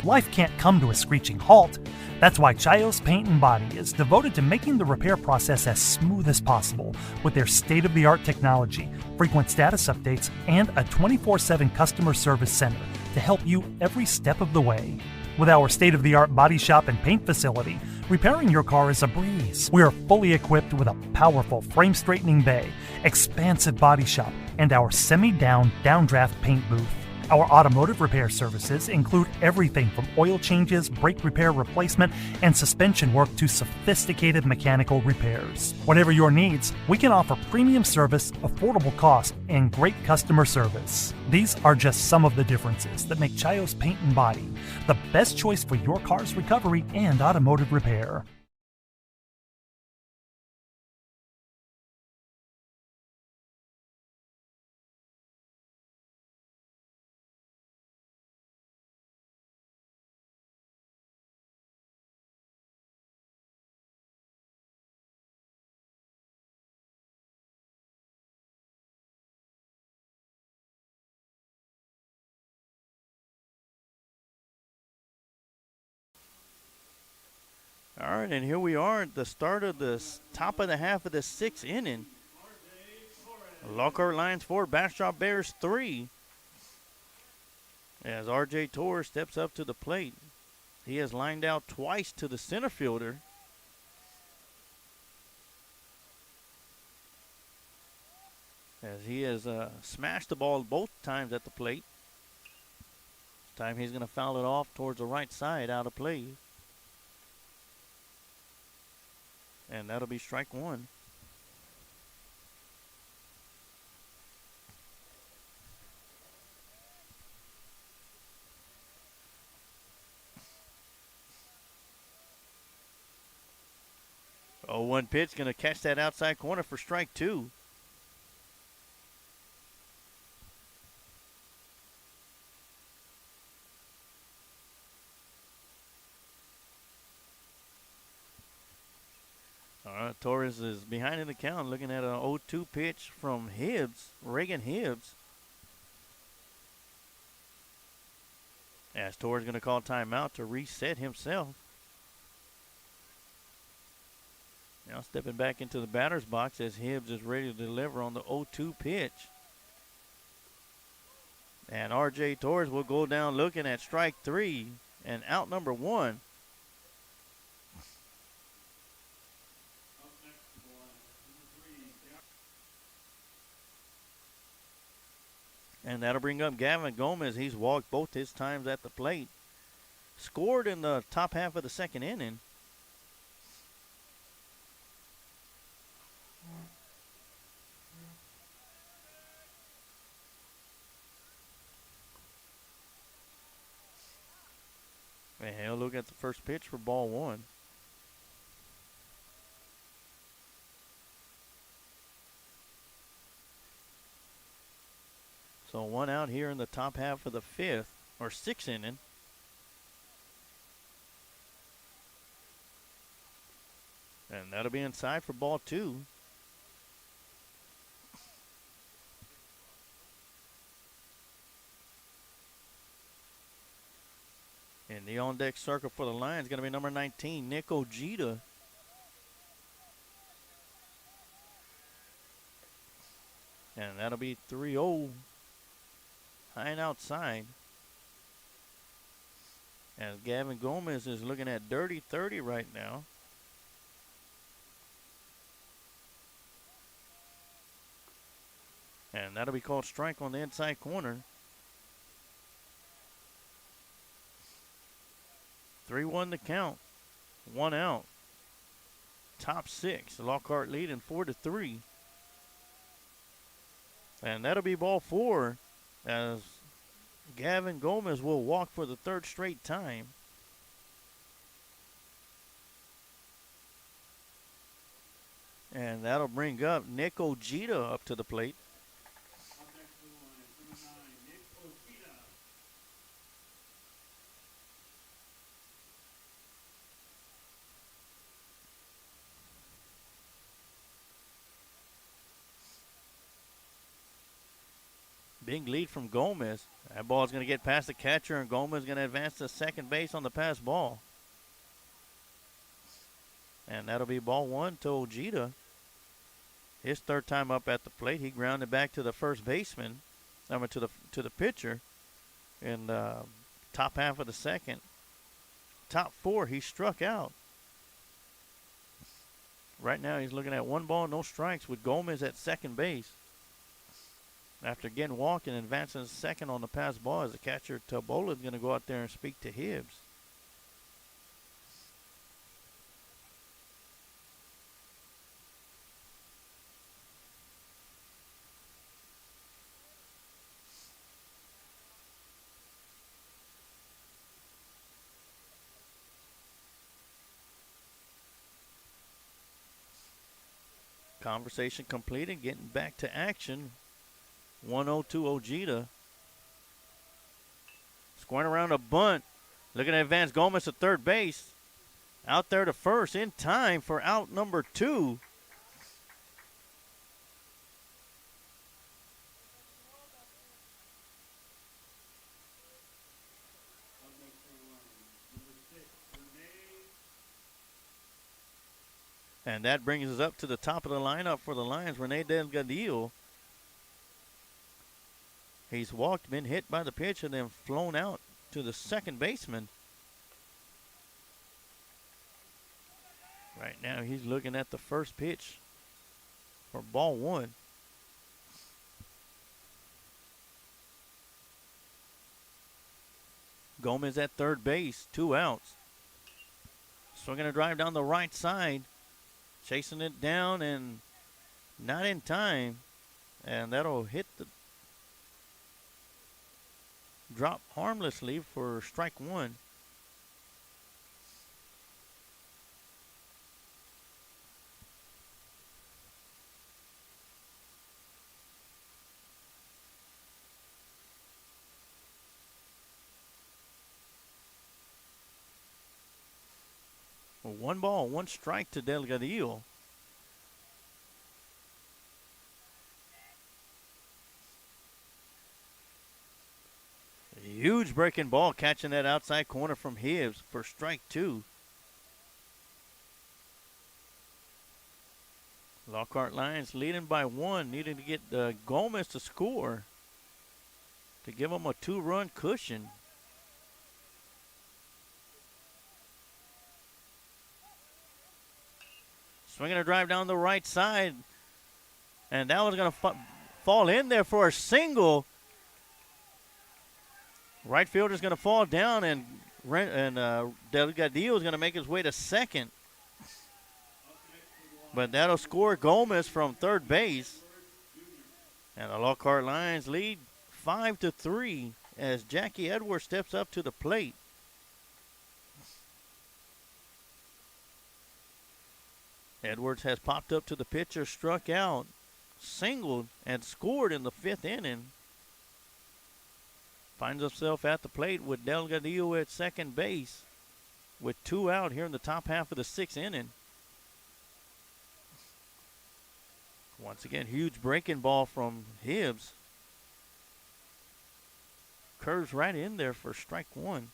Life can't come to a screeching halt. That's why Chios Paint and Body is devoted to making the repair process as smooth as possible with their state-of-the-art technology, frequent status updates, and a 24/7 customer service center to help you every step of the way. With our state-of-the-art body shop and paint facility, repairing your car is a breeze. We are fully equipped with a powerful frame-straightening bay, expansive body shop, and our semi-down, downdraft paint booth. Our automotive repair services include everything from oil changes, brake repair replacement, and suspension work to sophisticated mechanical repairs. Whatever your needs, we can offer premium service, affordable cost, and great customer service. These are just some of the differences that make Chayo's Paint and Body the best choice for your car's recovery and automotive repair. All right, and here we are at the start of the top of the half of the sixth inning. Lockhart Lions 4, Bastrop Bears 3. As R.J. Torres steps up to the plate. He has lined out twice to the center fielder. As he has smashed the ball both times at the plate. This time he's going to foul it off towards the right side out of play. And that'll be strike one. Oh, 1 pitch, going to catch that outside corner for strike two. Torres is behind in the count, looking at an 0-2 pitch from Reagan Hibbs. As Torres going to call timeout to reset himself. Now stepping back into the batter's box as Hibbs is ready to deliver on the 0-2 pitch. And R.J. Torres will go down looking at strike three and out number one. And that'll bring up Gavin Gomez. He's walked both his times at the plate. Scored in the top half of the second inning. And he'll look at the first pitch for ball one. So one out here in the top half of the sixth inning. And that'll be inside for ball two. And the on-deck circle for the Lions is going to be number 19, Nick Ojeda. And that'll be 3-0. High and outside. As Gavin Gomez is looking at dirty 30 right now. And that'll be called strike on the inside corner. 3-1 the count. 1 out. Top six. Lockhart leading 4-3. And that'll be ball four. As Gavin Gomez will walk for the third straight time. And that'll bring up Nick Ojeda up to the plate. Big lead from Gomez. That ball is going to get past the catcher, and Gomez is going to advance to second base on the pass ball. And that'll be ball one to Ojeda. His third time up at the plate. He grounded back to the first baseman, to the pitcher in the top half of the second. Top four, he struck out. Right now he's looking at 1 ball, no strikes with Gomez at second base. After getting walked and advancing second on the pass ball, as the catcher Tabola is going to go out there and speak to Hibbs. Conversation completed, getting back to action. 1-0 to Ojeda. Scoring around a bunt. Looking at advance Gomez to third base. Out there to first in time for out number 2. And that brings us up to the top of the lineup for the Lions, Rene Delgadillo. He's walked, been hit by the pitch, and then flown out to the second baseman. Right now he's looking at the first pitch for ball 1. Gomez at third base, 2 outs. Swinging a drive down the right side. Chasing it down and not in time. And that'll hit the drop harmlessly for strike 1. Well, 1 ball, 1 strike to Delgadillo. A huge breaking ball, catching that outside corner from Hibbs for strike 2. Lockhart Lions leading by 1, needing to get Gomez to score to give them a 2-run cushion. Swinging a drive down the right side. And that one's going to fall in there for a single. Right fielder's going to fall down, and Delgadillo is going to make his way to second. But that'll score Gomez from third base. And the Lockhart Lions lead 5-3 as Jackie Edwards steps up to the plate. Edwards has popped up to the pitcher, struck out, singled, and scored in the 5th inning. Finds himself at the plate with Delgadillo at second base with 2 out here in the top half of the 6th inning. Once again, huge breaking ball from Hibbs. Curves right in there for strike 1.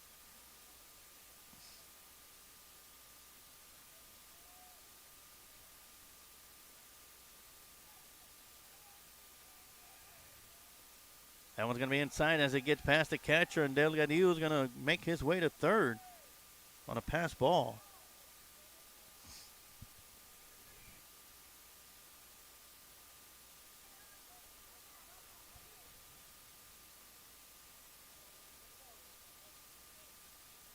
That one's going to be inside as it gets past the catcher, and Delgadillo is going to make his way to third on a pass ball.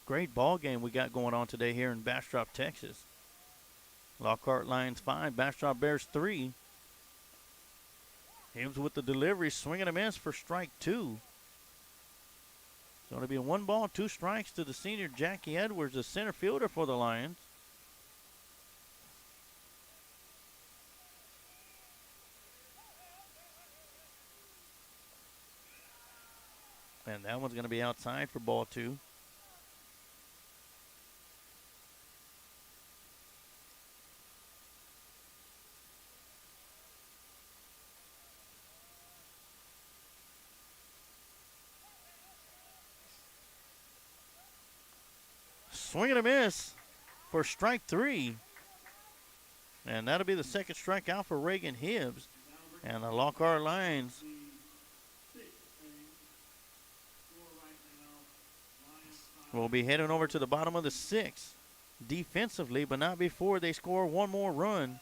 Great ball game we got going on today here in Bastrop, Texas. Lockhart Lions 5, Bastrop Bears 3. Hibbs with the delivery, swinging a miss for strike 2. It's going to be 1 ball, 2 strikes to the senior Jackie Edwards, the center fielder for the Lions. And that one's going to be outside for ball 2. Swing and a miss for strike 3. And that'll be the second strikeout for Reagan Hibbs. And the Lockhart Lions will be heading over to the bottom of the 6th defensively, but not before they score 1 more run,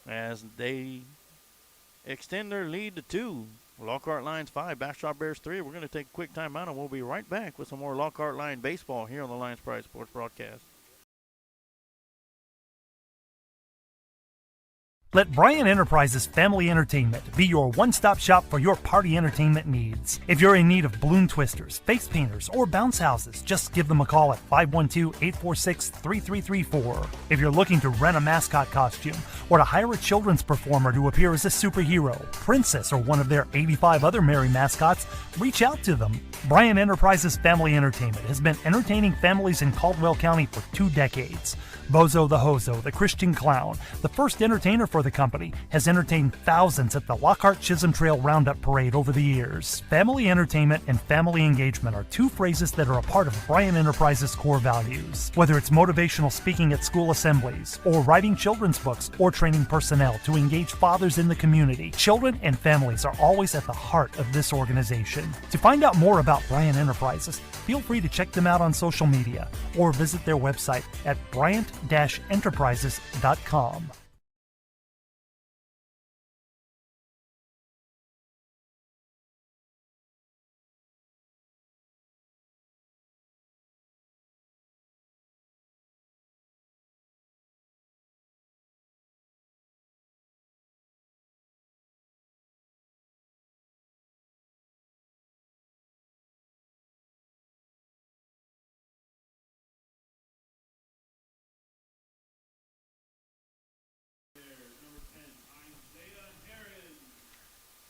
as they extend their lead to 2. Lockhart Lions 5, Bastrop Bears 3. We're going to take a quick timeout, and we'll be right back with some more Lockhart Lion baseball here on the Lions Pride Sports broadcast. Let Bryant Enterprises Family Entertainment be your one-stop shop for your party entertainment needs. If you're in need of balloon twisters, face painters, or bounce houses, just give them a call at 512-846-3334. If you're looking to rent a mascot costume or to hire a children's performer to appear as a superhero, princess, or one of their 85 other merry mascots, reach out to them. Bryant Enterprises Family Entertainment has been entertaining families in Caldwell County for 2 decades. Bozo the Hozo, the Christian Clown, the first entertainer for the company, has entertained thousands at the Lockhart Chisholm Trail Roundup Parade over the years. Family entertainment and family engagement are 2 phrases that are a part of Bryant Enterprises' core values. Whether it's motivational speaking at school assemblies, or writing children's books, or training personnel to engage fathers in the community, children and families are always at the heart of this organization. To find out more about Bryant Enterprises, feel free to check them out on social media or visit their website at bryant-enterprises.com.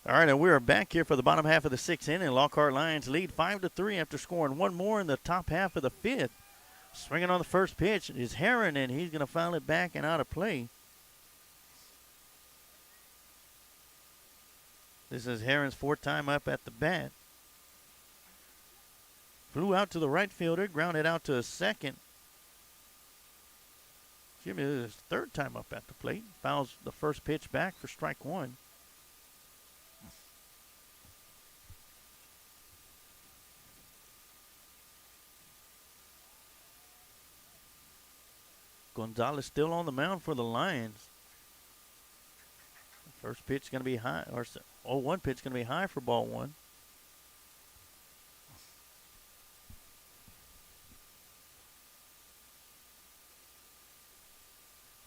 All right, and we are back here for the bottom half of the 6th inning. Lockhart Lions lead 5-3 after scoring 1 more in the top half of the 5th. Swinging on the first pitch is Heron, and he's going to foul it back and out of play. This is Heron's 4th time up at the bat. Flew out to the right fielder, grounded out to a second. Jimmy, this is his 3rd time up at the plate. Fouls the first pitch back for strike 1. Gonzalez still on the mound for the Lions. First pitch is going to be high, or 0-1 pitch going to be high for ball 1.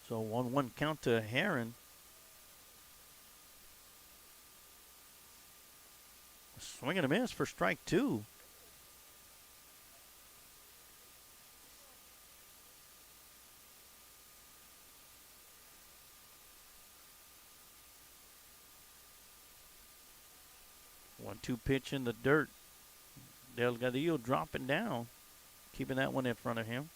So 1-1 count to Heron. Swing and a miss for strike 2. One-two pitch in the dirt. Delgadillo dropping down, keeping that one in front of him.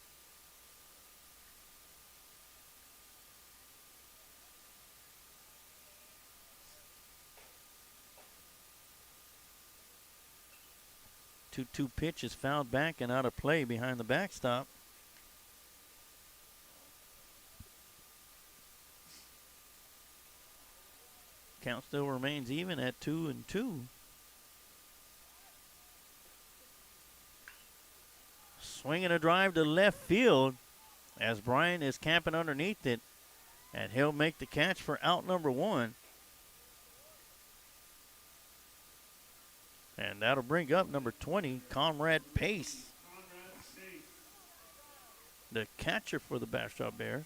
Two pitch is fouled back and out of play behind the backstop. Count still remains even at 2-2. Swinging a drive to left field as Brian is camping underneath it, and he'll make the catch for out number 1. And that'll bring up number 20, Conrad Pace, the catcher for the Bastrop Bears.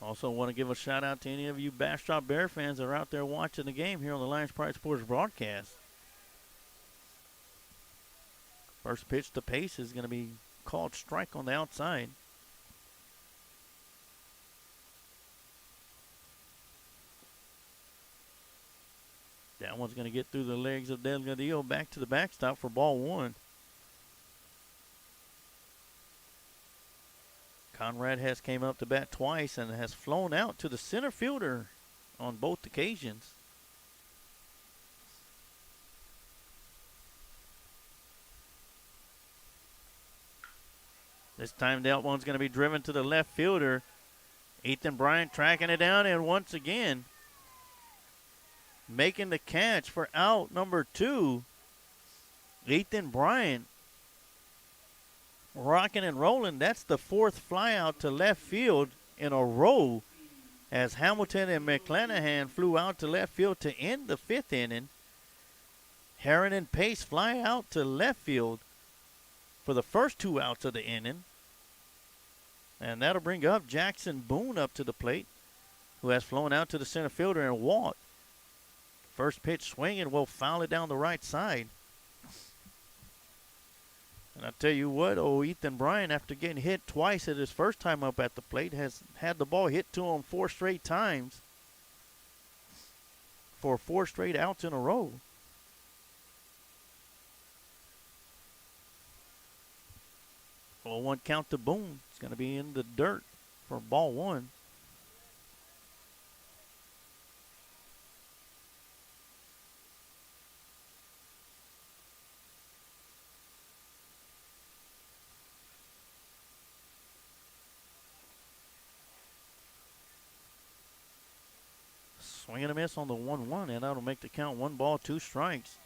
Also want to give a shout out to any of you Bastrop Bear fans that are out there watching the game here on the Lions Pride Sports broadcast. First pitch to Pace is going to be called strike on the outside. That one's going to get through the legs of Delgadillo back to the backstop for ball 1. Conrad has came up to bat twice and has flown out to the center fielder on both occasions. This time that one's going to be driven to the left fielder. Ethan Bryant tracking it down, and once again making the catch for out number 2. Ethan Bryant rocking and rolling. That's the fourth fly out to left field in a row as Hamilton and McClanahan flew out to left field to end the fifth inning. Heron and Pace fly out to left field for the first two outs of the inning. And that'll bring up Jackson Boone up to the plate, who has flown out to the center fielder and walked. First pitch swinging, will foul it down the right side. And I tell you what, Ethan Bryant, after getting hit twice at his first time up at the plate, has had the ball hit to him 4 straight times for 4 straight outs in a row. Well, 1 count to Boone. It's going to be in the dirt for ball 1. Swing and a miss on the 1-1, and that'll make the count 1 ball, 2 strikes.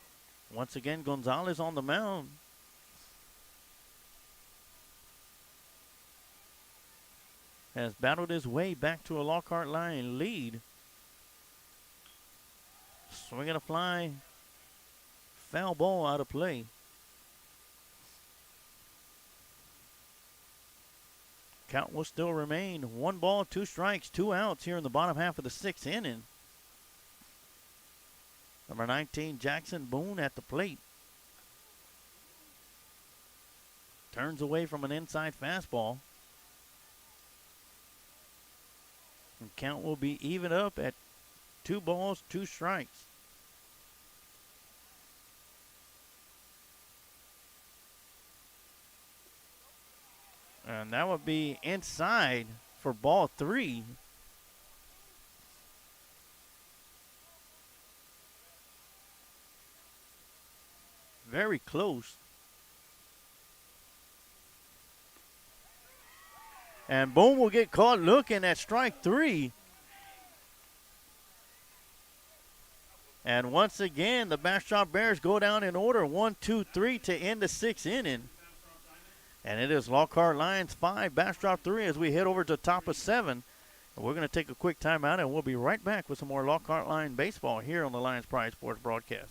Once again, Gonzalez on the mound. Has battled his way back to a Lockhart line lead. Swinging a fly. Foul ball out of play. Count will still remain 1 ball, 2 strikes, 2 outs here in the bottom half of the 6th inning. Number 19, Jackson Boone at the plate. Turns away from an inside fastball. And count will be even up at 2 balls, 2 strikes. And that would be inside for ball 3. Very close. And Boone will get caught looking at strike 3. And once again, the Bastrop Bears go down in order 1, 2, 3 to end the 6th inning. And it is Lockhart Lions 5, Bastrop 3 as we head over to top of 7. And we're going to take a quick timeout, and we'll be right back with some more Lockhart Lion baseball here on the Lions Pride Sports broadcast.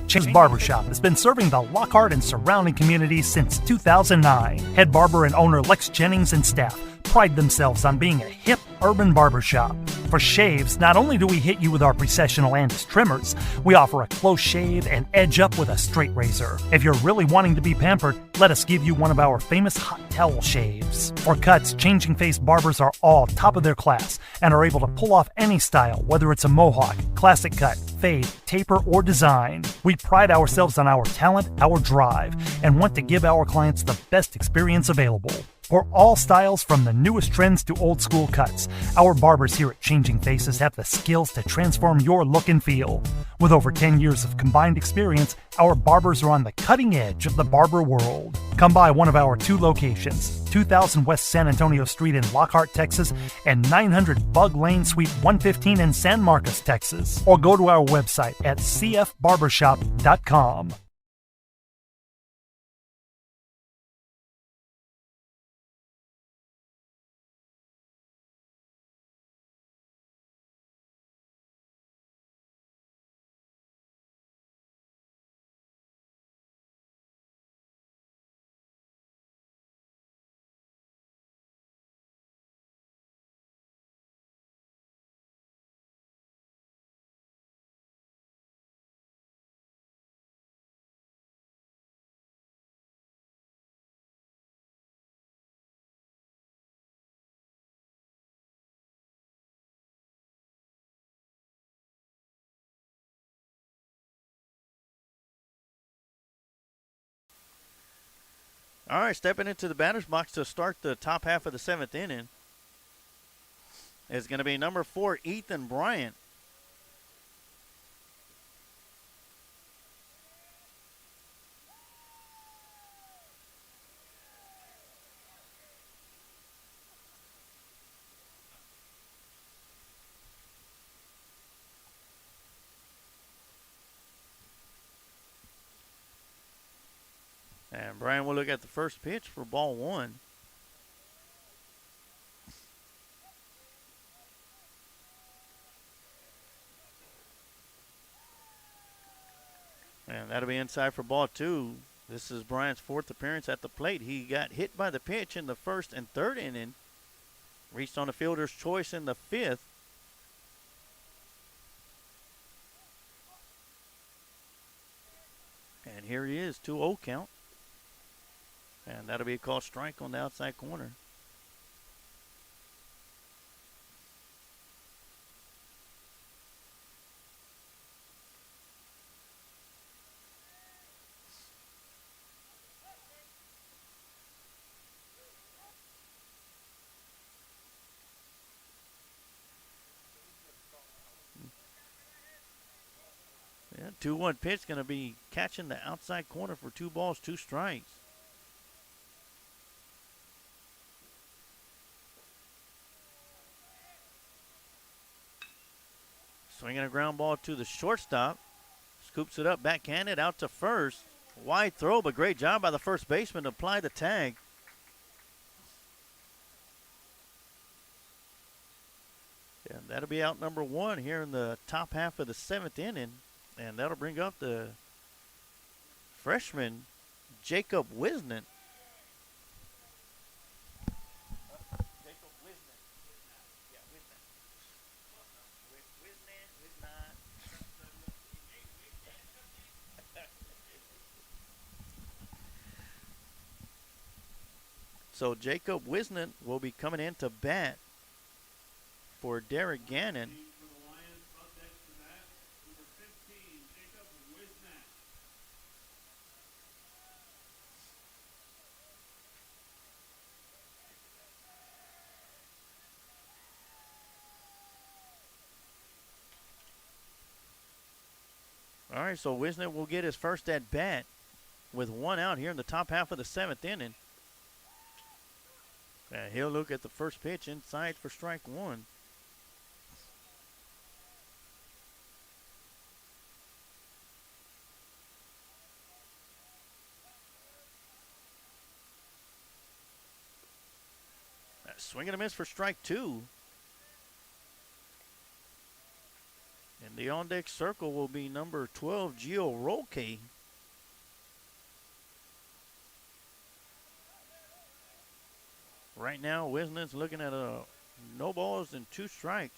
Shave's Barbershop has been serving the Lockhart and surrounding communities since 2009. Head barber and owner Lex Jennings and staff pride themselves on being a hip urban barbershop. For shaves, not only do we hit you with our processional Andis trimmers, we offer a close shave and edge up with a straight razor. If you're really wanting to be pampered, let us give you one of our famous hot towel shaves. For cuts, Changing Face barbers are all top of their class and are able to pull off any style, whether it's a mohawk, classic cut, fade, taper, or design. We pride ourselves on our talent, our drive, and want to give our clients the best experience available. For all styles from the newest trends to old school cuts, our barbers here at Changing Faces have the skills to transform your look and feel. With over 10 years of combined experience, our barbers are on the cutting edge of the barber world. Come by one of our 2 locations, 2000 West San Antonio Street in Lockhart, Texas, and 900 Bug Lane, Suite 115 in San Marcos, Texas. Or go to our website at cfbarbershop.com. All right, stepping into the batter's box to start the top half of the 7th inning is going to be number 4, Ethan Bryant. And Brian will look at the first pitch for ball one. And that'll be inside for ball two. This is Brian's fourth appearance at the plate. He got hit by the pitch in the first and third inning. Reached on the fielder's choice in the fifth. And here he is, 2-0 count. And that'll be a called strike on the outside corner. Yeah, 2-1 pitch, going to be catching the outside corner for 2 balls, 2 strikes. Swinging a ground ball to the shortstop. Scoops it up, backhanded, out to first. Wide throw, but great job by the first baseman to apply the tag. And that'll be out number 1 here in the top half of the 7th inning. And that'll bring up the freshman, Jacob Wisnant. So Jacob Wisnant will be coming in to bat for Derek Gannon. All right, so Wisnant will get his first at bat with 1 out here in the top half of the 7th inning. And he'll look at the first pitch inside for strike 1. Swing and a miss for strike 2. And the on-deck circle will be number 12, Gio Roque. Right now, Wisnant's looking at no balls and 2 strikes.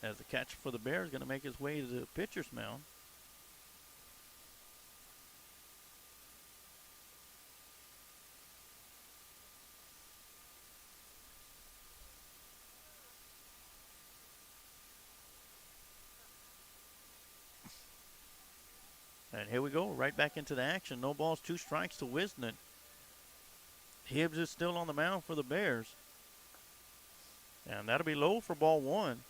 As the catcher for the Bears is going to make his way to the pitcher's mound. And here we go, right back into the action. No balls, 2 strikes to Wisnant. Hibbs is still on the mound for the Bears. And that'll be low for ball 1.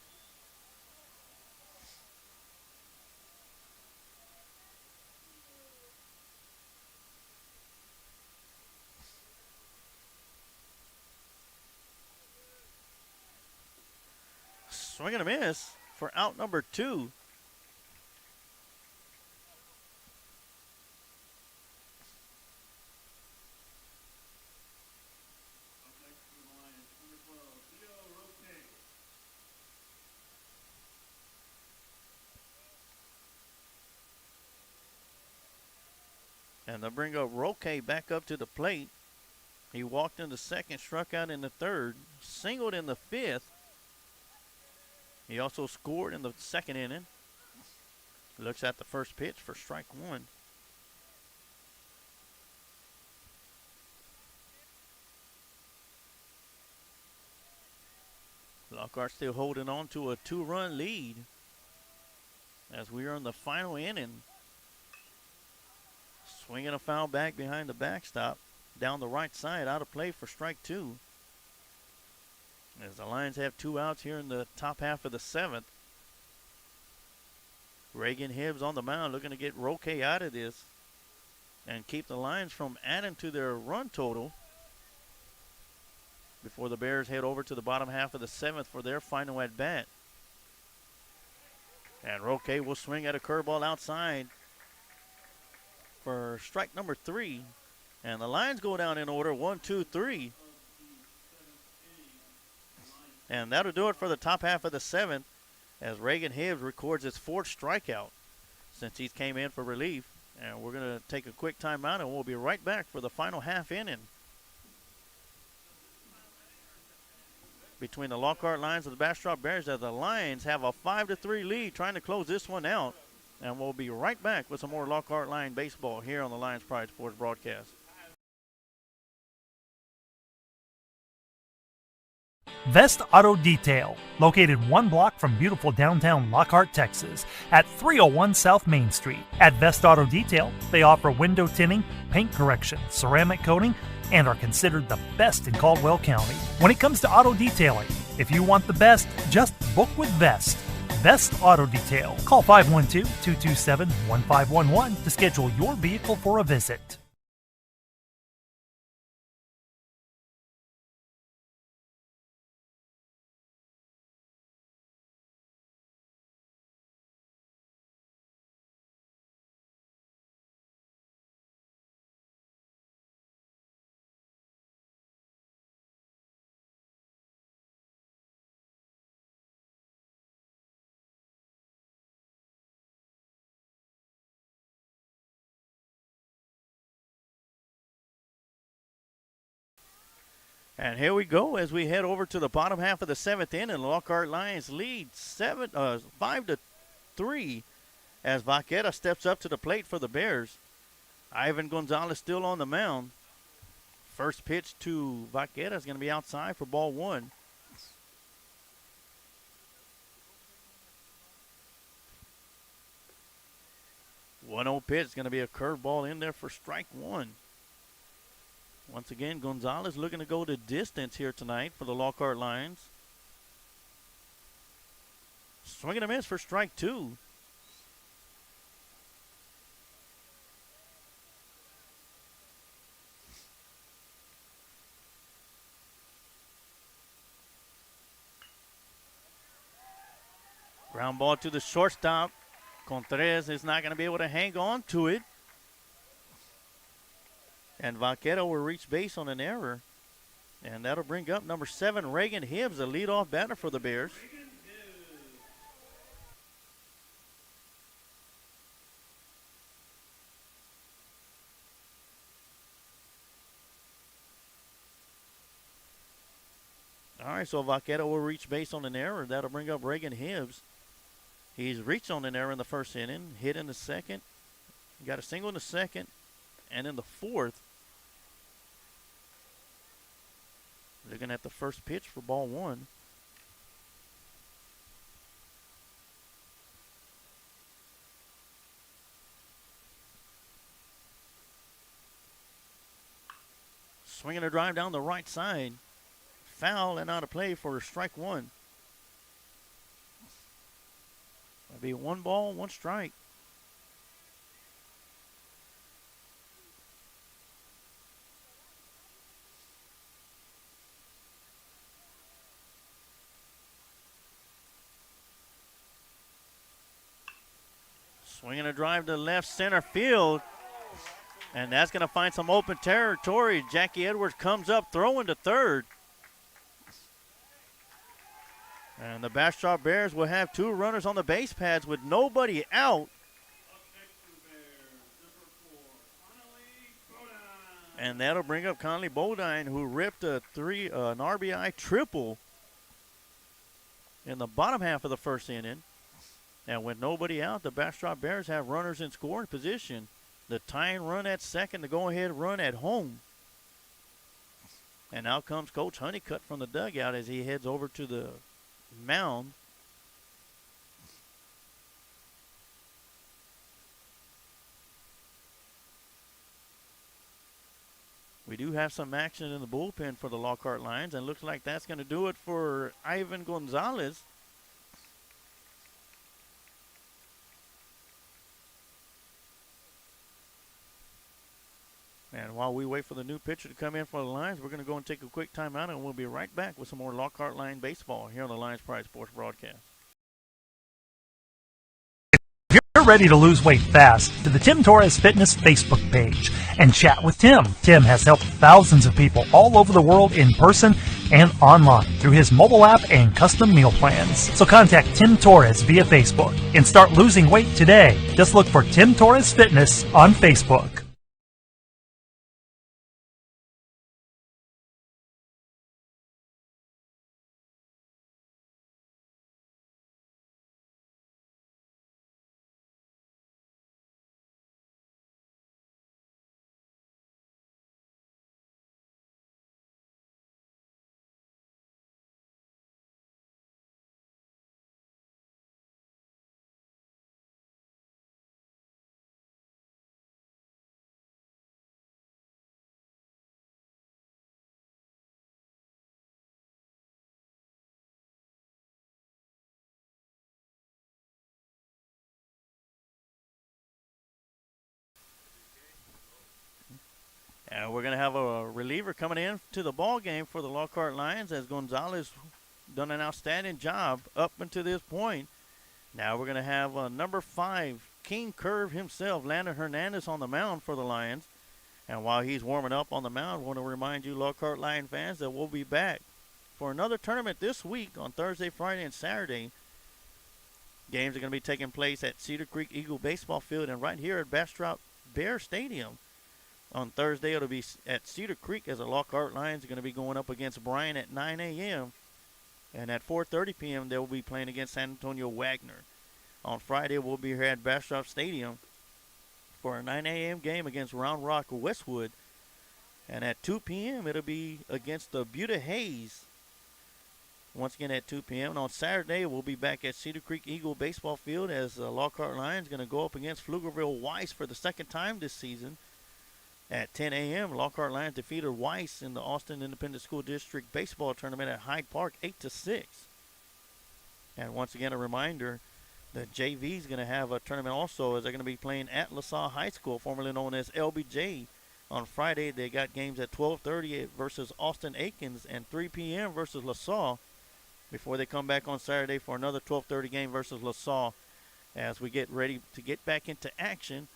Swing and a miss for out number 2. And they'll bring up Roque back up to the plate. He walked in the second, struck out in the third, singled in the fifth. He also scored in the second inning. Looks at the first pitch for strike 1. Lockhart still holding on to a 2-run lead as we are in the final inning. Swinging a foul back behind the backstop. Down the right side, out of play for strike 2. As the Lions have 2 outs here in the top half of the 7th. Reagan Hibbs on the mound looking to get Roque out of this and keep the Lions from adding to their run total before the Bears head over to the bottom half of the 7th for their final at bat. And Roque will swing at a curveball outside for strike number 3. And the lines go down in order, 1, 2, 3. And that'll do it for the top half of the 7th as Reagan Hibbs records his 4th strikeout since he came in for relief. And we're going to take a quick timeout, and we'll be right back for the final half inning between the Lockhart Lions and the Bastrop Bears, as the Lions have a 5-3 lead trying to close this one out. And we'll be right back with some more Lockhart Lion baseball here on the Lions Pride Sports broadcast. Vest Auto Detail, located 1 block from beautiful downtown Lockhart, Texas, at 301 South Main Street. At Vest Auto Detail, they offer window tinting, paint correction, ceramic coating, and are considered the best in Caldwell County. When it comes to auto detailing, if you want the best, just book with Vest. Vest Auto Detail. Call 512-227-1511 to schedule your vehicle for a visit. And here we go as we head over to the bottom half of the 7th inning. Lockhart Lions lead 5-3 as Vaquera steps up to the plate for the Bears. Ivan Gonzalez still on the mound. First pitch to Vaquera is going to be outside for ball 1. One-0 pitch is going to be a curveball in there for strike 1. Once again, Gonzalez looking to go the distance here tonight for the Lockhart Lions. Swing and a miss for strike 2. Ground ball to the shortstop. Contreras is not going to be able to hang on to it. And Vaquera will reach base on an error. And that'll bring up number 7, Reagan Hibbs, the leadoff batter for the Bears. All right, so Vaquera will reach base on an error. That'll bring up Reagan Hibbs. He's reached on an error in the first inning, hit in the second, got a single in the second, and in the fourth. Looking at the first pitch for ball 1. Swinging a drive down the right side. Foul and out of play for strike 1. That'll be 1 ball, 1 strike. Swinging a drive to left center field. And that's going to find some open territory. Jackie Edwards comes up throwing to third. And the Bastrop Bears will have 2 runners on the base pads with nobody out. And that'll bring up Conley Bodine, who ripped an RBI triple in the bottom half of the first inning. And with nobody out, the Bastrop Bears have runners in scoring position. The tying run at second, the go-ahead run at home. And out comes Coach Honeycutt from the dugout as he heads over to the mound. We do have some action in the bullpen for the Lockhart Lions, and looks like that's going to do it for Ivan Gonzalez. And while we wait for the new pitcher to come in for the Lions, we're going to go and take a quick timeout, and we'll be right back with some more Lockhart Lion baseball here on the Lions Pride Sports broadcast. you're ready to lose weight fast, to the Tim Torres Fitness Facebook page and chat with Tim. Tim has helped thousands of people all over the world in person and online through his mobile app and custom meal plans. So contact Tim Torres via Facebook and start losing weight today. Just look for Tim Torres Fitness on Facebook. And we're going to have a reliever coming in to the ball game for the Lockhart Lions as Gonzalez done an outstanding job up until this point. Now we're going to have number 5, King Curve himself, Landon Hernandez, on the mound for the Lions. And while he's warming up on the mound, I want to remind you, Lockhart Lion fans, that we'll be back for another tournament this week on Thursday, Friday, and Saturday. Games are going to be taking place at Cedar Creek Eagle Baseball Field and right here at Bastrop Bear Stadium. On Thursday, it'll be at Cedar Creek as the Lockhart Lions are going to be going up against Bryan at 9 a.m. And at 4:30 p.m., they will be playing against San Antonio Wagner. On Friday, we'll be here at Bastrop Stadium for a 9 a.m. game against Round Rock Westwood. And at 2 p.m., it'll be against the Buda Hayes. Once again at 2 p.m. And on Saturday, we'll be back at Cedar Creek Eagle Baseball Field as the Lockhart Lions going to go up against Pflugerville Weiss for the second time this season. At 10 a.m., Lockhart Lions defeated Weiss in the Austin Independent School District Baseball Tournament at Hyde Park 8-6. And once again, a reminder, the JV is going to have a tournament also as they're going to be playing at LaSalle High School, formerly known as LBJ. On Friday, they got games at 12:30 versus Austin Aikens and 3 p.m. versus LaSalle before they come back on Saturday for another 12:30 game versus LaSalle as we get ready to get back into action.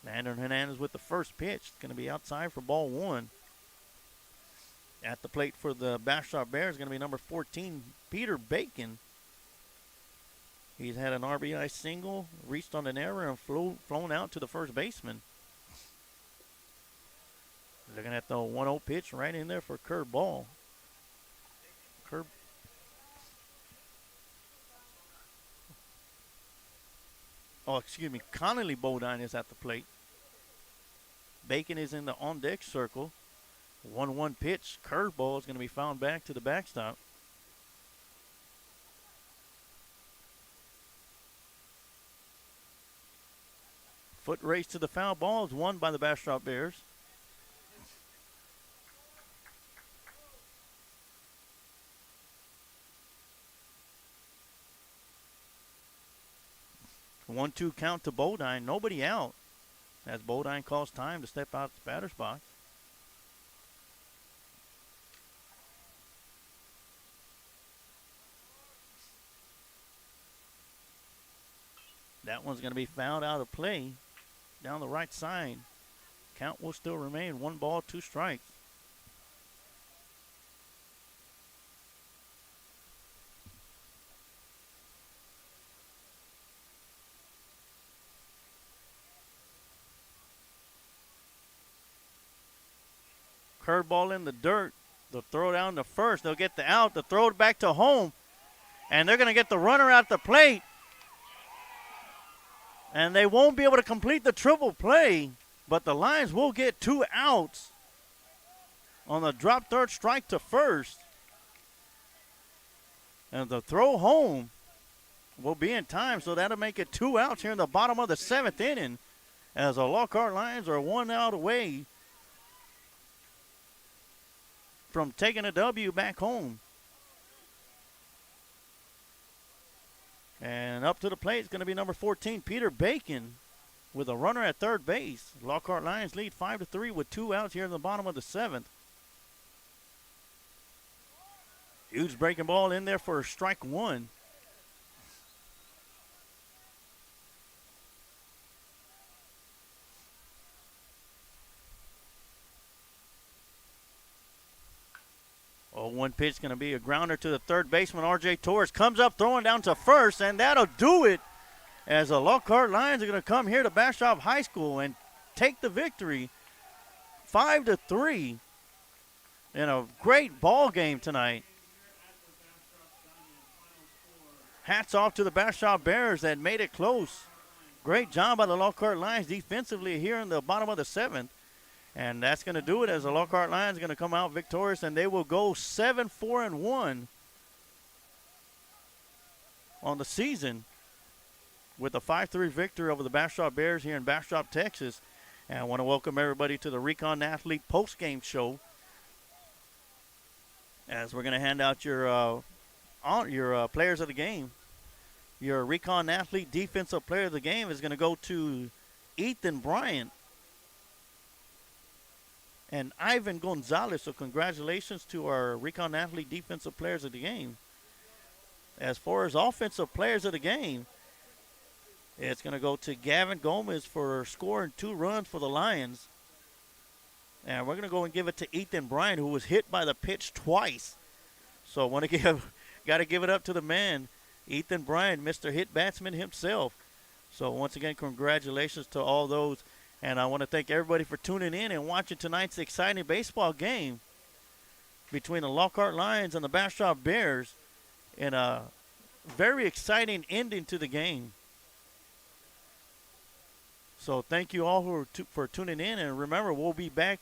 Landon Hernandez with the first pitch. It's going to be outside for ball 1. At the plate for the Bastrop Bears is going to be number 14, Peter Bacon. He's had an RBI single, reached on an error, and flown out to the first baseman. Looking at the 1-0 pitch right in there for curve ball. Connolly Bodine is at the plate. Bacon is in the on-deck circle. 1-1 pitch. Curveball is going to be found back to the backstop. Foot race to the foul ball is won by the Bastrop Bears. A 1-2 count to Bodine. Nobody out as Bodine calls time to step out the batter's box. That one's going to be fouled out of play down the right side. Count will still remain 1 ball, 2 strikes. Curveball in the dirt. They'll throw down to first. They'll get the out. They'll throw it back to home. And they're going to get the runner at the plate. And they won't be able to complete the triple play. But the Lions will get 2 outs on the drop third strike to first. And the throw home will be in time. So that'll make it 2 outs here in the bottom of the 7th inning. As the Lockhart Lions are 1 out away from taking a W back home. And up to the plate is going to be number 14, Peter Bacon, with a runner at third base. Lockhart Lions lead 5-3 with 2 outs here in the bottom of the 7th. Huge breaking ball in there for strike 1. 0-1 pitch is going to be a grounder to the third baseman. R.J. Torres comes up throwing down to first, and that'll do it as the Lockhart Lions are going to come here to Bastrop High School and take the victory 5-3 in a great ball game tonight. Hats off to the Bastrop Bears that made it close. Great job by the Lockhart Lions defensively here in the bottom of the 7th. And that's going to do it as the Lockhart Lions are going to come out victorious, and they will go 7-4-1 on the season with a 5-3 victory over the Bastrop Bears here in Bastrop, Texas. And I want to welcome everybody to the Recon Athlete post-game show as we're going to hand out your players of the game. Your Recon Athlete Defensive Player of the Game is going to go to Ethan Bryant and Ivan Gonzalez. So congratulations to our Recon Athlete Defensive Players of the Game. As far as Offensive Players of the Game, it's going to go to Gavin Gomez for scoring 2 runs for the Lions. And we're going to go and give it to Ethan Bryant, who was hit by the pitch twice. So I want to got to give it up to the man, Ethan Bryant, Mr. Hit Batsman himself. So once again, congratulations to all those. And I want to thank everybody for tuning in and watching tonight's exciting baseball game between the Lockhart Lions and the Bastrop Bears in a very exciting ending to the game. So thank you all for tuning in. And remember, we'll be back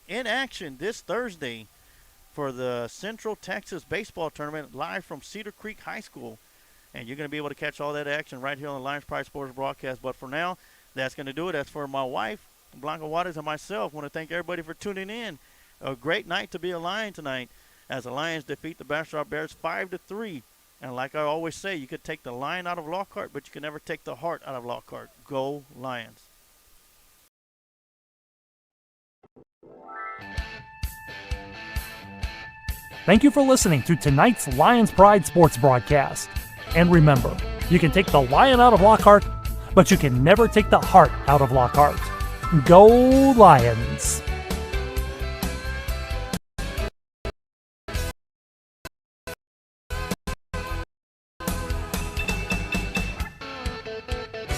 in action this Thursday for the Central Texas Baseball Tournament live from Cedar Creek High School. And you're going to be able to catch all that action right here on the Lions Pride Sports broadcast. But for now, that's going to do it. That's for my wife, Blanca Waters, and myself. I want to thank everybody for tuning in. A great night to be a Lion tonight as the Lions defeat the Bastrop Bears 5-3. And like I always say, you could take the lion out of Lockhart, but you can never take the heart out of Lockhart. Go Lions. Thank you for listening to tonight's Lions Pride Sports broadcast. And remember, you can take the lion out of Lockhart, but you can never take the heart out of Lockhart. Go Lions!